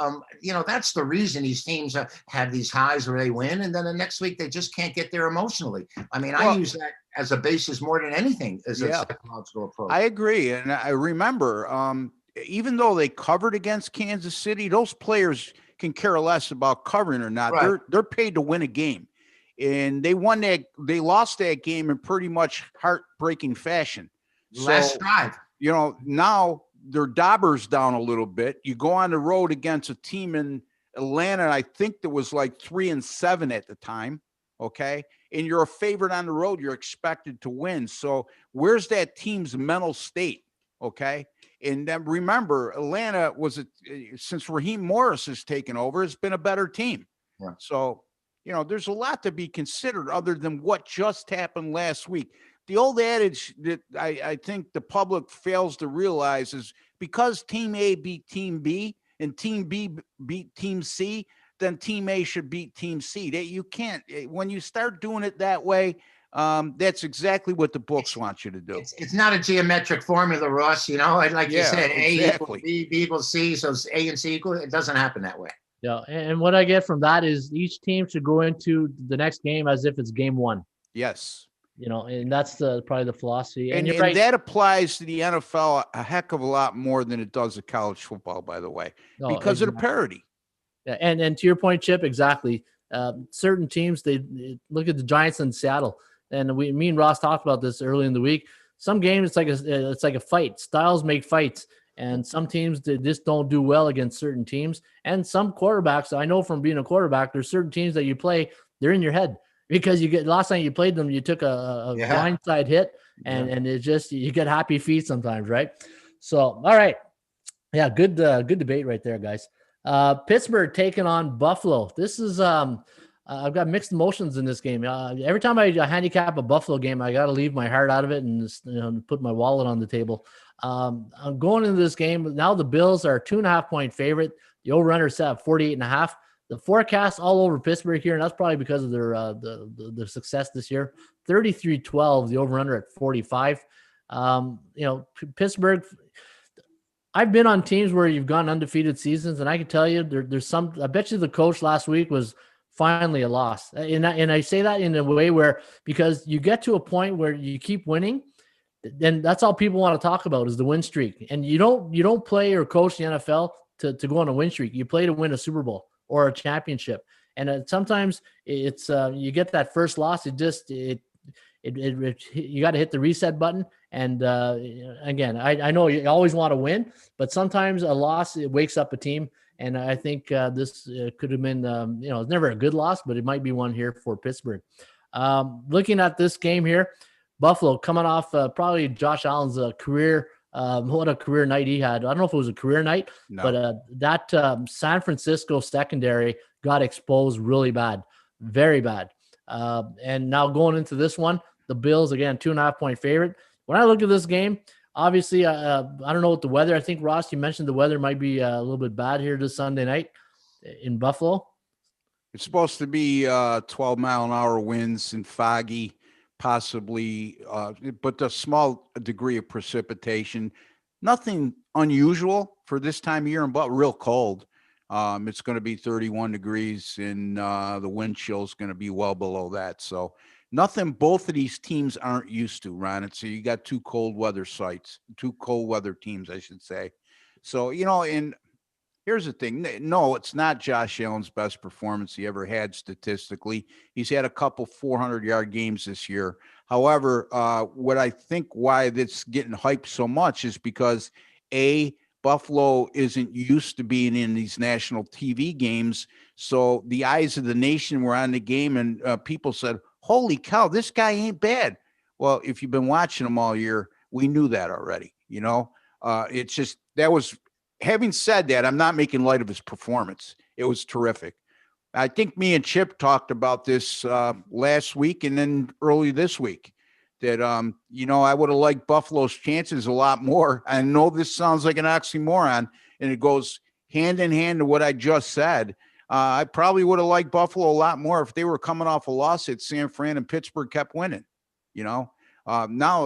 that's the reason these teams have these highs where they win, and then the next week they just can't get there emotionally. I mean, I use that as a basis more than anything as a psychological approach. I agree. And I remember, even though they covered against Kansas City, those players can care less about covering or not. Right. They're paid to win a game. And they lost that game in pretty much heartbreaking fashion. Last drive. Now their dauber's down a little bit. You go on the road against a team in Atlanta, I think that was like 3-7 at the time. Okay. And you're a favorite on the road. You're expected to win. So where's that team's mental state? Okay. And then remember, Atlanta since Raheem Morris has taken over, it's been a better team. Yeah. So, there's a lot to be considered other than what just happened last week. The old adage that I think the public fails to realize is because Team A beat Team B and Team B beat Team C, then Team A should beat Team C. You can't, when you start doing it that way, that's exactly what the books want you to do. It's not a geometric formula, Ross. Like you said, A equals B, B equals C, so it's A and C equal. It doesn't happen that way. Yeah, and what I get from that is each team should go into the next game as if it's game one. Yes. And that's probably the philosophy. And that applies to the NFL a heck of a lot more than it does to college football, by the way, because of the parity. Yeah, and to your point, Chip, exactly. Certain teams, they look at the Giants in Seattle, and me and Ross talked about this early in the week. Some games, it's like a fight. Styles make fights. And some teams they just don't do well against certain teams. And some quarterbacks, I know from being a quarterback, there's certain teams that you play, they're in your head because last time you played them, you took a blindside hit, and it just you get happy feet sometimes, right? So, all right, yeah, good debate right there, guys. Pittsburgh taking on Buffalo. This is I've got mixed emotions in this game. Every time I handicap a Buffalo game, I got to leave my heart out of it and just, put my wallet on the table. I'm going into this game. Now the Bills are 2.5-point favorite. The over-under set at 48.5. The forecast all over Pittsburgh here, and that's probably because of their success this year. 33-12, the over-under at 45. Pittsburgh, I've been on teams where you've gone undefeated seasons, and I can tell you there's some – I bet you the coach last week was finally a loss. And I say that in a way where because you get to a point where you keep winning – then that's all people want to talk about is the win streak. And you don't play or coach the NFL to go on a win streak. You play to win a Super Bowl or a championship. And sometimes it's you get that first loss. You got to hit the reset button. And again, I know you always want to win, but sometimes a loss, it wakes up a team. And I think this could have been, it's never a good loss, but it might be one here for Pittsburgh. Looking at this game here, Buffalo coming off probably Josh Allen's career What a career night he had. I don't know if it was a career night, No. but that San Francisco secondary got exposed really bad, very bad. And now going into this one, the Bills, again, 2.5-point favorite. When I look at this game, obviously, I don't know what the weather. I think, Ross, you mentioned the weather might be a little bit bad here this Sunday night in Buffalo. It's supposed to be 12-mile-an-hour winds and foggy, possibly, but a small degree of precipitation. Nothing unusual for this time of year, but real cold. It's going to be 31 degrees, and the wind chill is going to be well below that. So nothing both of these teams aren't used to, Ron. So you got two cold weather teams, I should say. So, and here's the thing. No, it's not Josh Allen's best performance he ever had statistically. He's had a couple 400-yard games this year. However, what I think why that's getting hyped so much is because, Buffalo isn't used to being in these national TV games. So the eyes of the nation were on the game, and people said, holy cow, this guy ain't bad. Well, if you've been watching him all year, we knew that already. It's just that was. Having said that, I'm not making light of his performance. It was terrific. I think me and Chip talked about this last week and then early this week that, I would have liked Buffalo's chances a lot more. I know this sounds like an oxymoron, and it goes hand in hand to what I just said. I probably would have liked Buffalo a lot more if they were coming off a loss at San Fran and Pittsburgh kept winning. Now,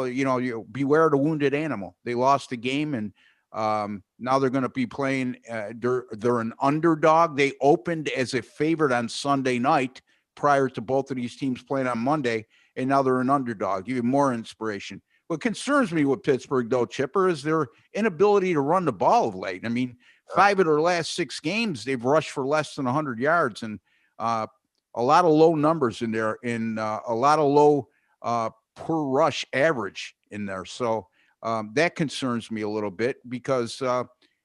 you beware the wounded animal. They lost the game, and now they're going to be playing. They're an underdog. They opened as a favorite on Sunday night prior to both of these teams playing on Monday, and now they're an underdog. Even more inspiration. What concerns me with Pittsburgh, though, Chipper, is their inability to run the ball of late. I mean, 5 of their last 6 games, they've rushed for less than 100 yards, and a lot of low numbers in there, and a lot of low per rush average in there. So that concerns me a little bit because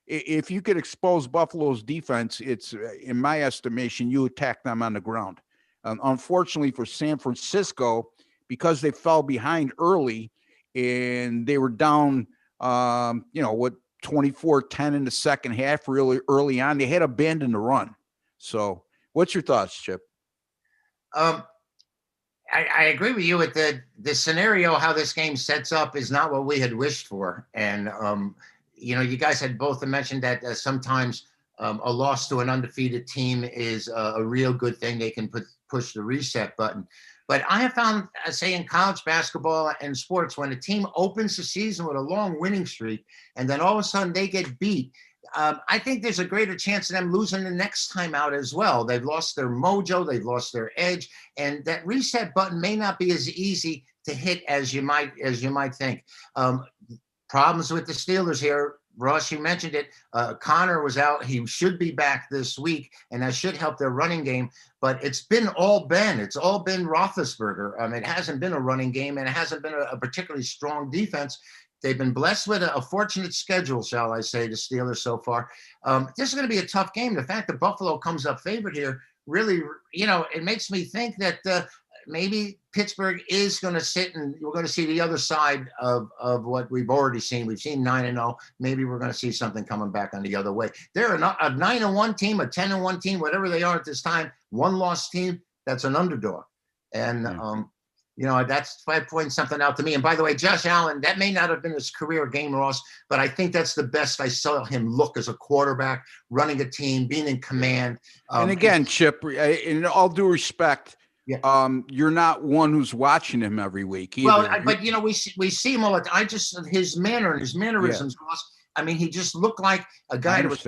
if you could expose Buffalo's defense, it's, in my estimation, you attack them on the ground. Unfortunately for San Francisco, because they fell behind early and they were down, 24-10 in the second half really early on, they had to abandon the run. So what's your thoughts, Chip? I agree with you with the scenario. How this game sets up is not what we had wished for. And, you guys had both mentioned that sometimes a loss to an undefeated team is a real good thing. They can push the reset button. But I have found, say, in college basketball and sports, when a team opens the season with a long winning streak and then all of a sudden they get beat, I think there's a greater chance of them losing the next time out as well. They've lost their mojo, they've lost their edge, and that reset button may not be as easy to hit as you might think. Problems with the Steelers here. Ross, you mentioned it. Connor was out. He should be back this week, and that should help their running game. But it's all been Roethlisberger. It hasn't been a running game, and it hasn't been a particularly strong defense. They've been blessed with a fortunate schedule, shall I say, the Steelers so far. This is going to be a tough game. The fact that Buffalo comes up favorite here really, it makes me think that maybe Pittsburgh is going to sit, and we're going to see the other side of what we've already seen. We've seen 9-0. Maybe we're going to see something coming back on the other way. They're a 9-1 team, a 10-1 team, whatever they are at this time, one-loss team. That's an underdog. And, that's 5 points something out to me. And by the way, Josh Allen, that may not have been his career game, Ross, but I think that's the best I saw him look as a quarterback, running a team, being in command. And again, Chip, in all due respect, you're not one who's watching him every week either. Well, but we see him all the time. His manner and his mannerisms, Ross. He just looked like a guy that was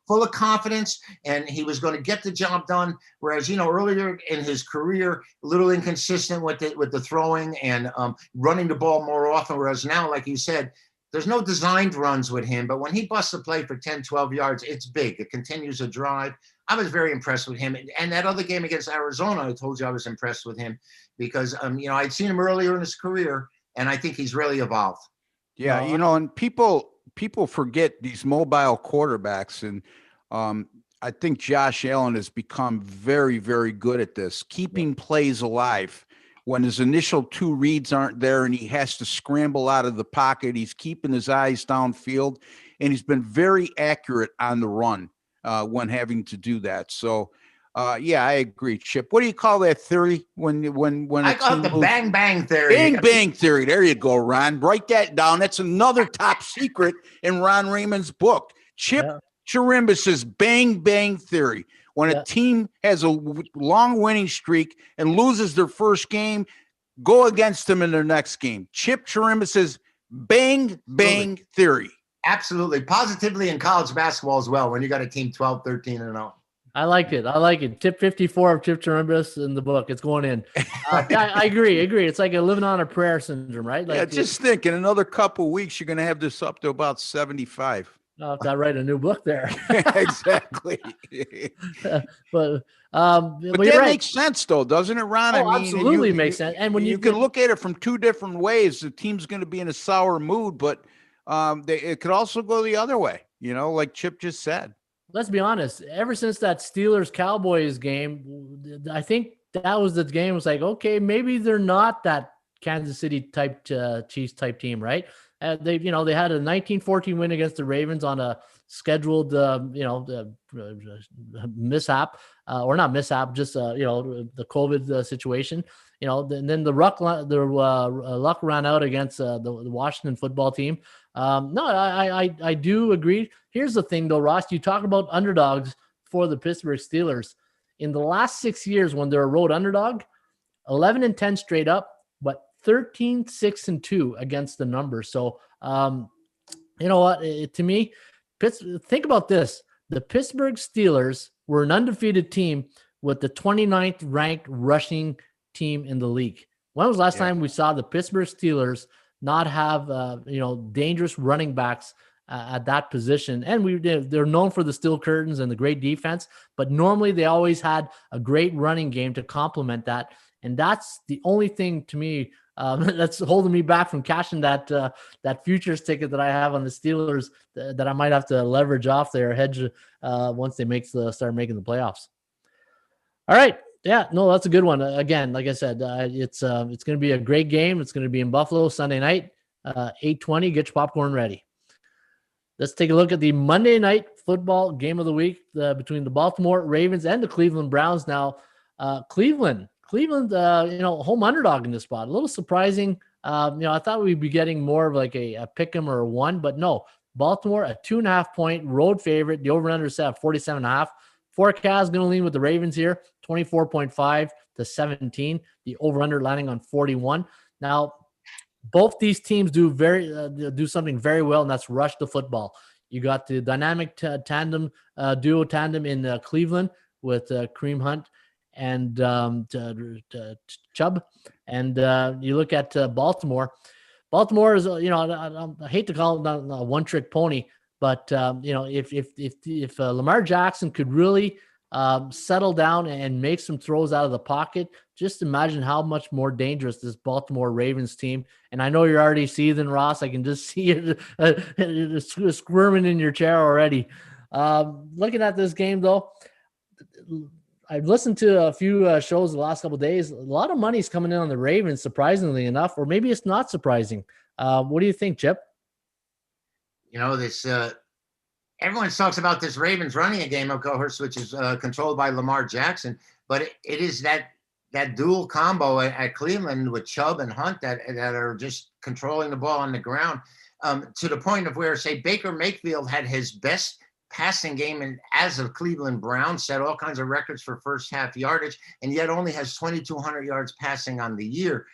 full of confidence, and he was going to get the job done. Whereas, earlier in his career, a little inconsistent with the throwing and running the ball more often. Whereas now, like you said, there's no designed runs with him. But when he busts a play for 10, 12 yards, it's big. It continues a drive. I was very impressed with him. And that other game against Arizona, I told you I was impressed with him because, I'd seen him earlier in his career, and I think he's really evolved. Yeah, and people forget these mobile quarterbacks, and I think Josh Allen has become very, very good at this, keeping plays alive. when his initial two reads aren't there and he has to scramble out of the pocket. He's keeping his eyes downfield, and he's been very accurate on the run when having to do that. So, yeah, I agree, Chip. What do you call that theory when I call it the bang bang theory? Bang bang theory. There you go, Ron. Write that down. That's another top secret in Ron Raymond's book. Chip Chirimbes' bang bang theory. When a team has a long winning streak and loses their first game, go against them in their next game. Chip Chirimbes' bang bang theory. Absolutely. Positively in college basketball as well, when you got a team 12, 13-0. I like it. Tip 54 of Chip Chirimbes in the book. It's going in. I agree. It's like a living on a prayer syndrome, right? Like, just think, in another couple of weeks, you're going to have this up to about 75. I'll have to write a new book there. Exactly. But that makes sense, though, doesn't it, Ron? Oh, I mean, absolutely makes sense. And when you can look at it from two different ways, the team's going to be in a sour mood, but it could also go the other way, like Chip just said. Let's be honest. Ever since that Steelers-Cowboys game, I think that was the game. It was like, okay, maybe they're not that Kansas City type Chiefs type team, right? They had a 19-14 win against the Ravens on a scheduled, mishap, or not mishap, just the COVID situation. And then the luck ran out against the Washington football team. No, I do agree. Here's the thing, though, Ross. You talk about underdogs for the Pittsburgh Steelers. In the last 6 years, when they're a road underdog, 11-10 straight up, but 13-6-2 against the number. So, you know what? To me, think about this. The Pittsburgh Steelers were an undefeated team with the 29th ranked rushing team in the league. When was the last time we saw the Pittsburgh Steelers not have, dangerous running backs at that position? And they're known for the steel curtains and the great defense, but normally they always had a great running game to complement that. And that's the only thing to me that's holding me back from cashing that futures ticket that I have on the Steelers that I might have to leverage off their hedge once they start making the playoffs. All right. Yeah, no, that's a good one. Again, like I said, it's going to be a great game. It's going to be in Buffalo Sunday night, 8:20. Get your popcorn ready. Let's take a look at the Monday night football game of the week between the Baltimore Ravens and the Cleveland Browns. Now, Cleveland, home underdog in this spot. A little surprising. I thought we'd be getting more of like a pick 'em or a one, but no. Baltimore, a 2.5 point road favorite. The over-under set at 47.5. Forecast going to lean with the Ravens here, 24.5 to 17. The over-under landing on 41. Now, both these teams do something very well, and that's rush the football. You got the dynamic duo tandem in Cleveland with Kareem Hunt and Chubb. And you look at Baltimore. Baltimore is, I hate to call it a one-trick pony, but if Lamar Jackson could really settle down and make some throws out of the pocket, just imagine how much more dangerous this Baltimore Ravens team. And I know you're already seething, Ross. I can just see it squirming in your chair already. Looking at this game, though, I've listened to a few shows the last couple of days. A lot of money's coming in on the Ravens, surprisingly enough, or maybe it's not surprising. What do you think, Chip? This everyone talks about this Ravens running a game, of course, which is controlled by Lamar Jackson, but it is that dual combo at Cleveland with Chubb and Hunt that are just controlling the ball on the ground to the point of where, say, Baker Mayfield had his best passing game as a Cleveland Brown, set all kinds of records for first half yardage, and yet only has 2,200 yards passing on the year.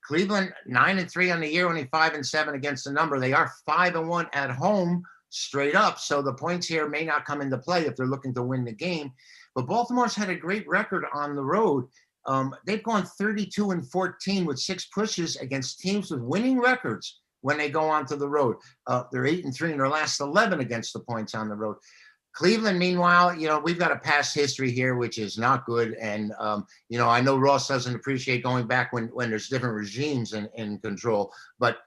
Cleveland 9-3 on the year, only 5-7 against the number. They are 5-1 at home straight up. So the points here may not come into play if they're looking to win the game. But Baltimore's had a great record on the road. They've gone 32-14 with 6 pushes against teams with winning records when they go onto the road. They're 8-3 in their last 11 against the points on the road. Cleveland, meanwhile, we've got a past history here, which is not good. And, I know Ross doesn't appreciate going back when there's different regimes in control. But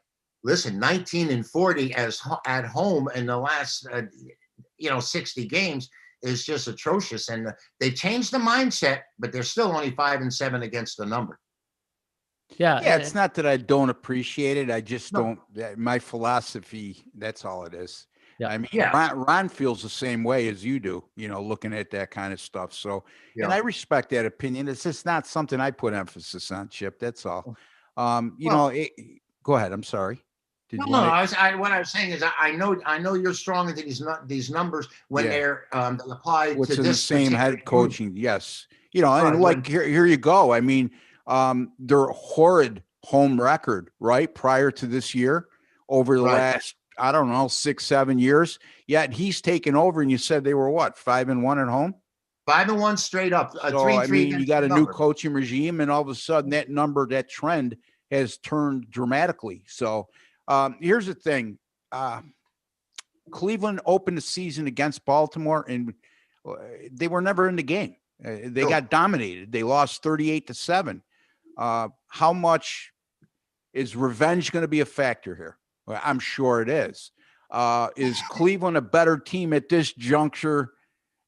listen, 19-40 at home in the last, 60 games is just atrocious. And they changed the mindset, but they're still only 5-7 against the number. Yeah, it's not that I don't appreciate it. I just No. don't. My philosophy, that's all it is. Yeah. I mean, Yeah. Ron feels the same way as you do, looking at that kind of stuff. So, and Yeah. I respect that opinion. It's just not something I put emphasis on, Chip. That's all. Well, Go ahead. I'm sorry. Did no, you no. want to? What I was saying is, I know you're strong into these numbers when Yeah. they're applied What's to in the this same particular head coaching? Yes. And Right, like here you go. I mean, their horrid home record, right? Prior to this year, over the Right. last, I don't know, 6-7 years. Yet he's taken over, and you said they were what, 5-1 at home? 5-1 straight up. So 3-3 I mean, you against got the a new number. coaching regime, and all of a sudden that trend has turned dramatically. So here's the thing: Cleveland opened the season against Baltimore, and they were never in the game. They got dominated. They lost 38-7. How much is revenge going to be a factor here? Well, I'm sure it is. Is Cleveland a better team at this juncture?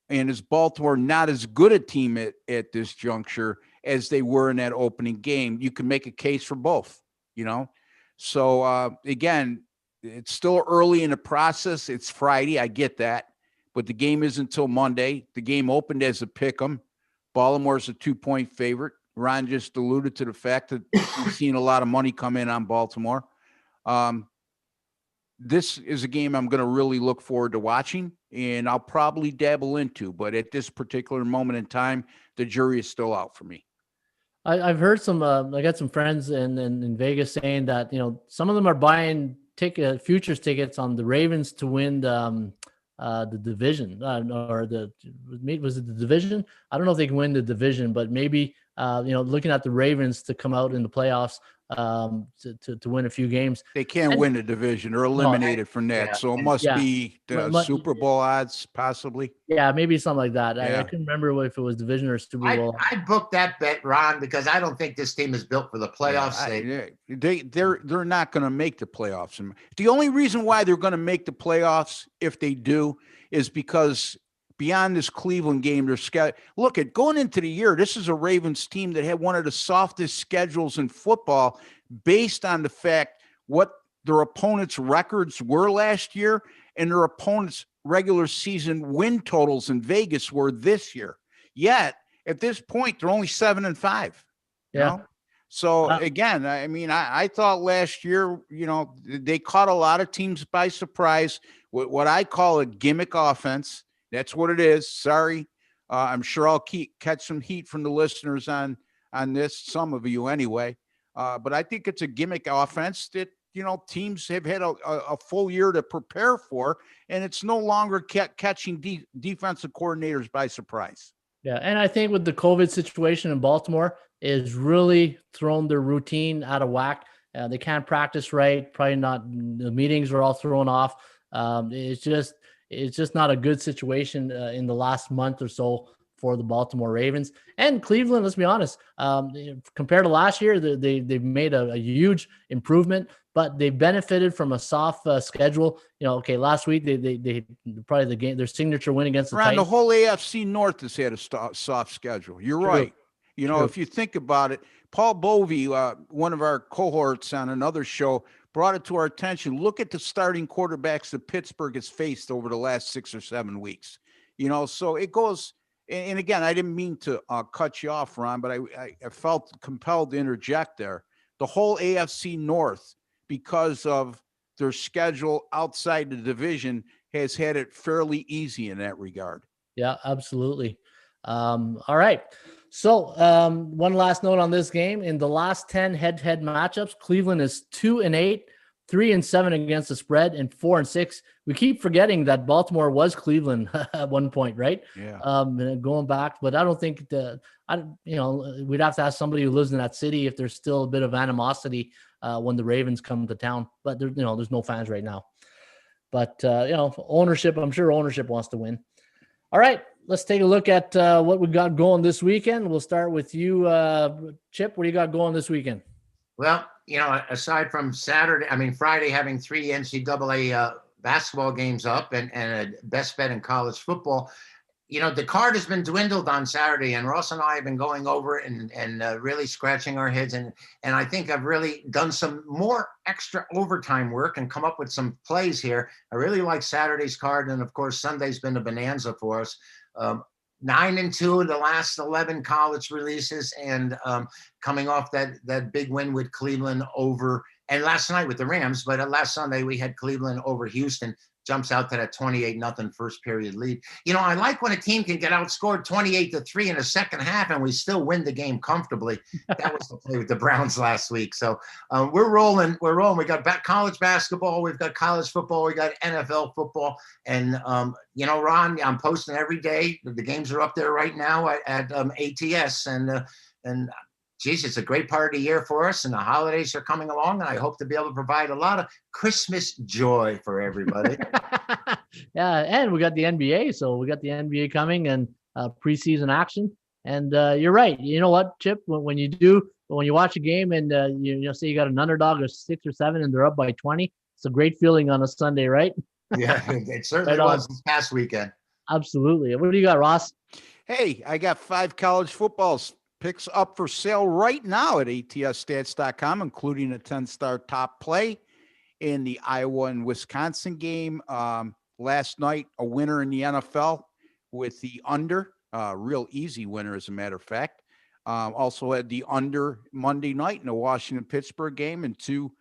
And is Baltimore not as good a team at this juncture as they were in that opening game? You can make a case for both, So, again, it's still early in the process. It's Friday. I get that. But the game isn't until Monday. The game opened as a pick'em. Baltimore's a 2-point favorite. Ron just alluded to the fact that we've seen a lot of money come in on Baltimore. This is a game I'm going to really look forward to watching, and I'll probably dabble into. But at this particular moment in time, the jury is still out for me. I've heard I got some friends in Vegas saying that, some of them are buying futures tickets on the Ravens to win the division, was it the division? I don't know if they can win the division, but maybe, looking at the Ravens to come out in the playoffs, to win a few games. They can't win the division or eliminated from that. Yeah. So it must be the Super Bowl odds, possibly. Yeah, maybe something like that. Yeah. I couldn't remember if it was division or Super Bowl. I booked that bet, Ron, because I don't think this team is built for the playoffs. They're not going to make the playoffs. The only reason why they're going to make the playoffs, if they do, is because beyond this Cleveland game, they're look at going into the year. This is a Ravens team that had one of the softest schedules in football, based on the fact what their opponents' records were last year and their opponents' regular season win totals in Vegas were this year. Yet at this point, they're only 7-5. Yeah. So again, I mean, I thought last year, they caught a lot of teams by surprise with what I call a gimmick offense. That's what it is. Sorry. I'm sure I'll catch some heat from the listeners on this, some of you anyway. But I think it's a gimmick offense that, teams have had a full year to prepare for, and it's no longer catching defensive coordinators by surprise. Yeah, and I think with the COVID situation in Baltimore, is really thrown their routine out of whack. They can't practice right. Probably not. The meetings are all thrown off. It's just not a good situation in the last month or so for the Baltimore Ravens and Cleveland. Let's be honest. Compared to last year, they've made a huge improvement, but they benefited from a soft schedule. Last week they probably their signature win against the Titans. The whole AFC North has had a soft schedule. You're True. right. True. If you think about it, Paul Bovey, one of our cohorts on another show, brought it to our attention. Look at the starting quarterbacks that Pittsburgh has faced over the last 6 or 7 weeks. So it goes. And again, I didn't mean to cut you off, Ron, but I felt compelled to interject there. The whole AFC North, because of their schedule outside the division, has had it fairly easy in that regard. Yeah, absolutely. All right. So one last note on this game. In the last 10 head-to-head matchups, Cleveland is 2-8, 3-7 against the spread, and 4-6. We keep forgetting that Baltimore was Cleveland at one point, right? Yeah. Going back, but I don't think we'd have to ask somebody who lives in that city if there's still a bit of animosity when the Ravens come to town. But there's no fans right now. But ownership, I'm sure ownership wants to win. All right, let's take a look at what we got going this weekend. We'll start with you, Chip. What do you got going this weekend? Well, aside from Friday having 3 NCAA basketball games up and a best bet in college football, the card has been dwindled on Saturday, and Ross and I have been going over it and really scratching our heads. And I think I've really done some more extra overtime work and come up with some plays here. I really like Saturday's card. And of course, Sunday's been a bonanza for us. 9-2 in the last 11 college releases, and coming off that big win with Cleveland over, and last night with the Rams, but last Sunday we had Cleveland over Houston. Jumps out to that 28-0 first period lead. I like when a team can get outscored 28-3 in the second half and we still win the game comfortably. That was the play with the Browns last week. So we're rolling. We got college basketball, we've got college football, we got NFL football, and Ron, I'm posting every day. The games are up there right now at ATS, and geez, it's a great part of the year for us, and the holidays are coming along, and I hope to be able to provide a lot of Christmas joy for everybody. Yeah, and we got the NBA, so we got the NBA coming and preseason action. And you're right. You know what, Chip? When you watch a game and you say you got an underdog of 6 or 7 and they're up by 20, it's a great feeling on a Sunday, right? Yeah, it certainly was this past weekend. Absolutely. What do you got, Ross? Hey, I got 5 college footballs picks up for sale right now at atsstats.com, including a 10-star top play in the Iowa and Wisconsin game. Last night, a winner in the NFL with the under, real easy winner, as a matter of fact. Also had the under Monday night in the Washington-Pittsburgh game, and 2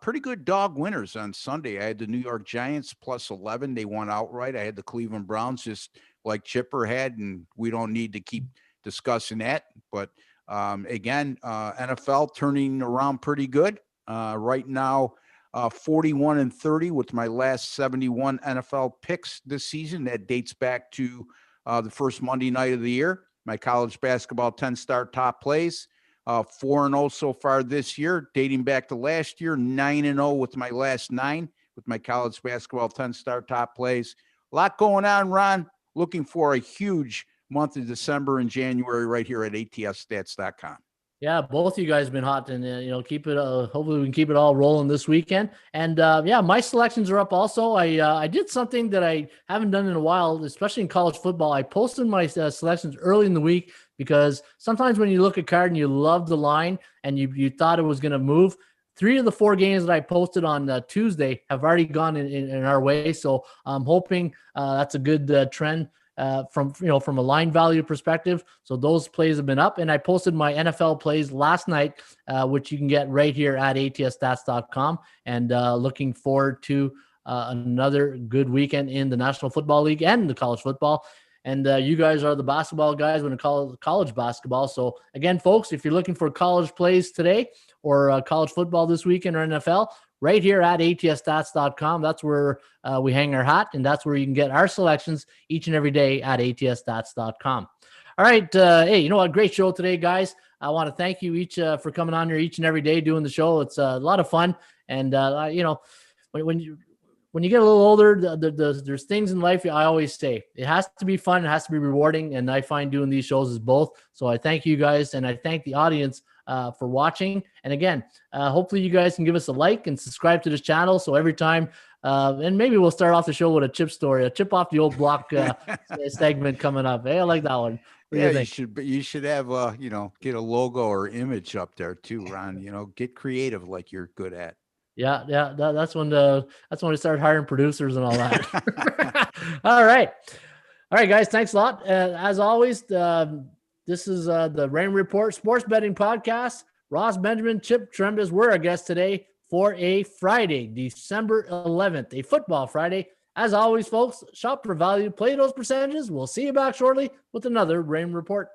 pretty good dog winners on Sunday. I had the New York Giants plus 11. They won outright. I had the Cleveland Browns, just like Chipper had, and we don't need to keep discussing that. But again, NFL turning around pretty good right now. 41-30 with my last 71 NFL picks this season. That dates back to the first Monday night of the year. My college basketball 10-star top plays, 4-0 so far this year, dating back to last year, 9-0 with my last 9 with my college basketball 10-star top plays. A lot going on, Ron. Looking for a huge month of December and January right here at atsstats.com. Yeah, both of you guys have been hot, and keep it. Hopefully, we can keep it all rolling this weekend. And yeah, my selections are up also. I did something that I haven't done in a while, especially in college football. I posted my selections early in the week because sometimes when you look at card and you love the line and you thought it was going to move, 3 of the 4 games that I posted on Tuesday have already gone in our way. So I'm hoping that's a good trend. From a line value perspective. So those plays have been up, and I posted my NFL plays last night, which you can get right here at atsstats.com, and looking forward to another good weekend in the National Football League and the college football. And you guys are the basketball guys when it calls college basketball. So again, folks, if you're looking for college plays today or college football this weekend or NFL, right here at atsstats.com. That's where we hang our hat, and that's where you can get our selections each and every day at atsstats.com. All right. Hey, you know what? Great show today, guys. I want to thank you each for coming on here each and every day doing the show. It's a lot of fun. And, when you get a little older, there's things in life I always say. It has to be fun. It has to be rewarding. And I find doing these shows is both. So I thank you guys, and I thank the audience for watching. And again, hopefully you guys can give us a like and subscribe to this channel. So every time, and maybe we'll start off the show with a Chip story, a Chip off the old block segment coming up. Hey, I like that one. Yeah, you should have get a logo or image up there too, Ron. Get creative like you're good at. Yeah. That's when we start hiring producers and all that. All right, guys. Thanks a lot. As always, this is the Raymond Report Sports Betting Podcast. Ross Benjamin, Chip Chirimbes, we're our guest today for a Friday, December 11th, a football Friday. As always, folks, shop for value, play those percentages. We'll see you back shortly with another Raymond Report.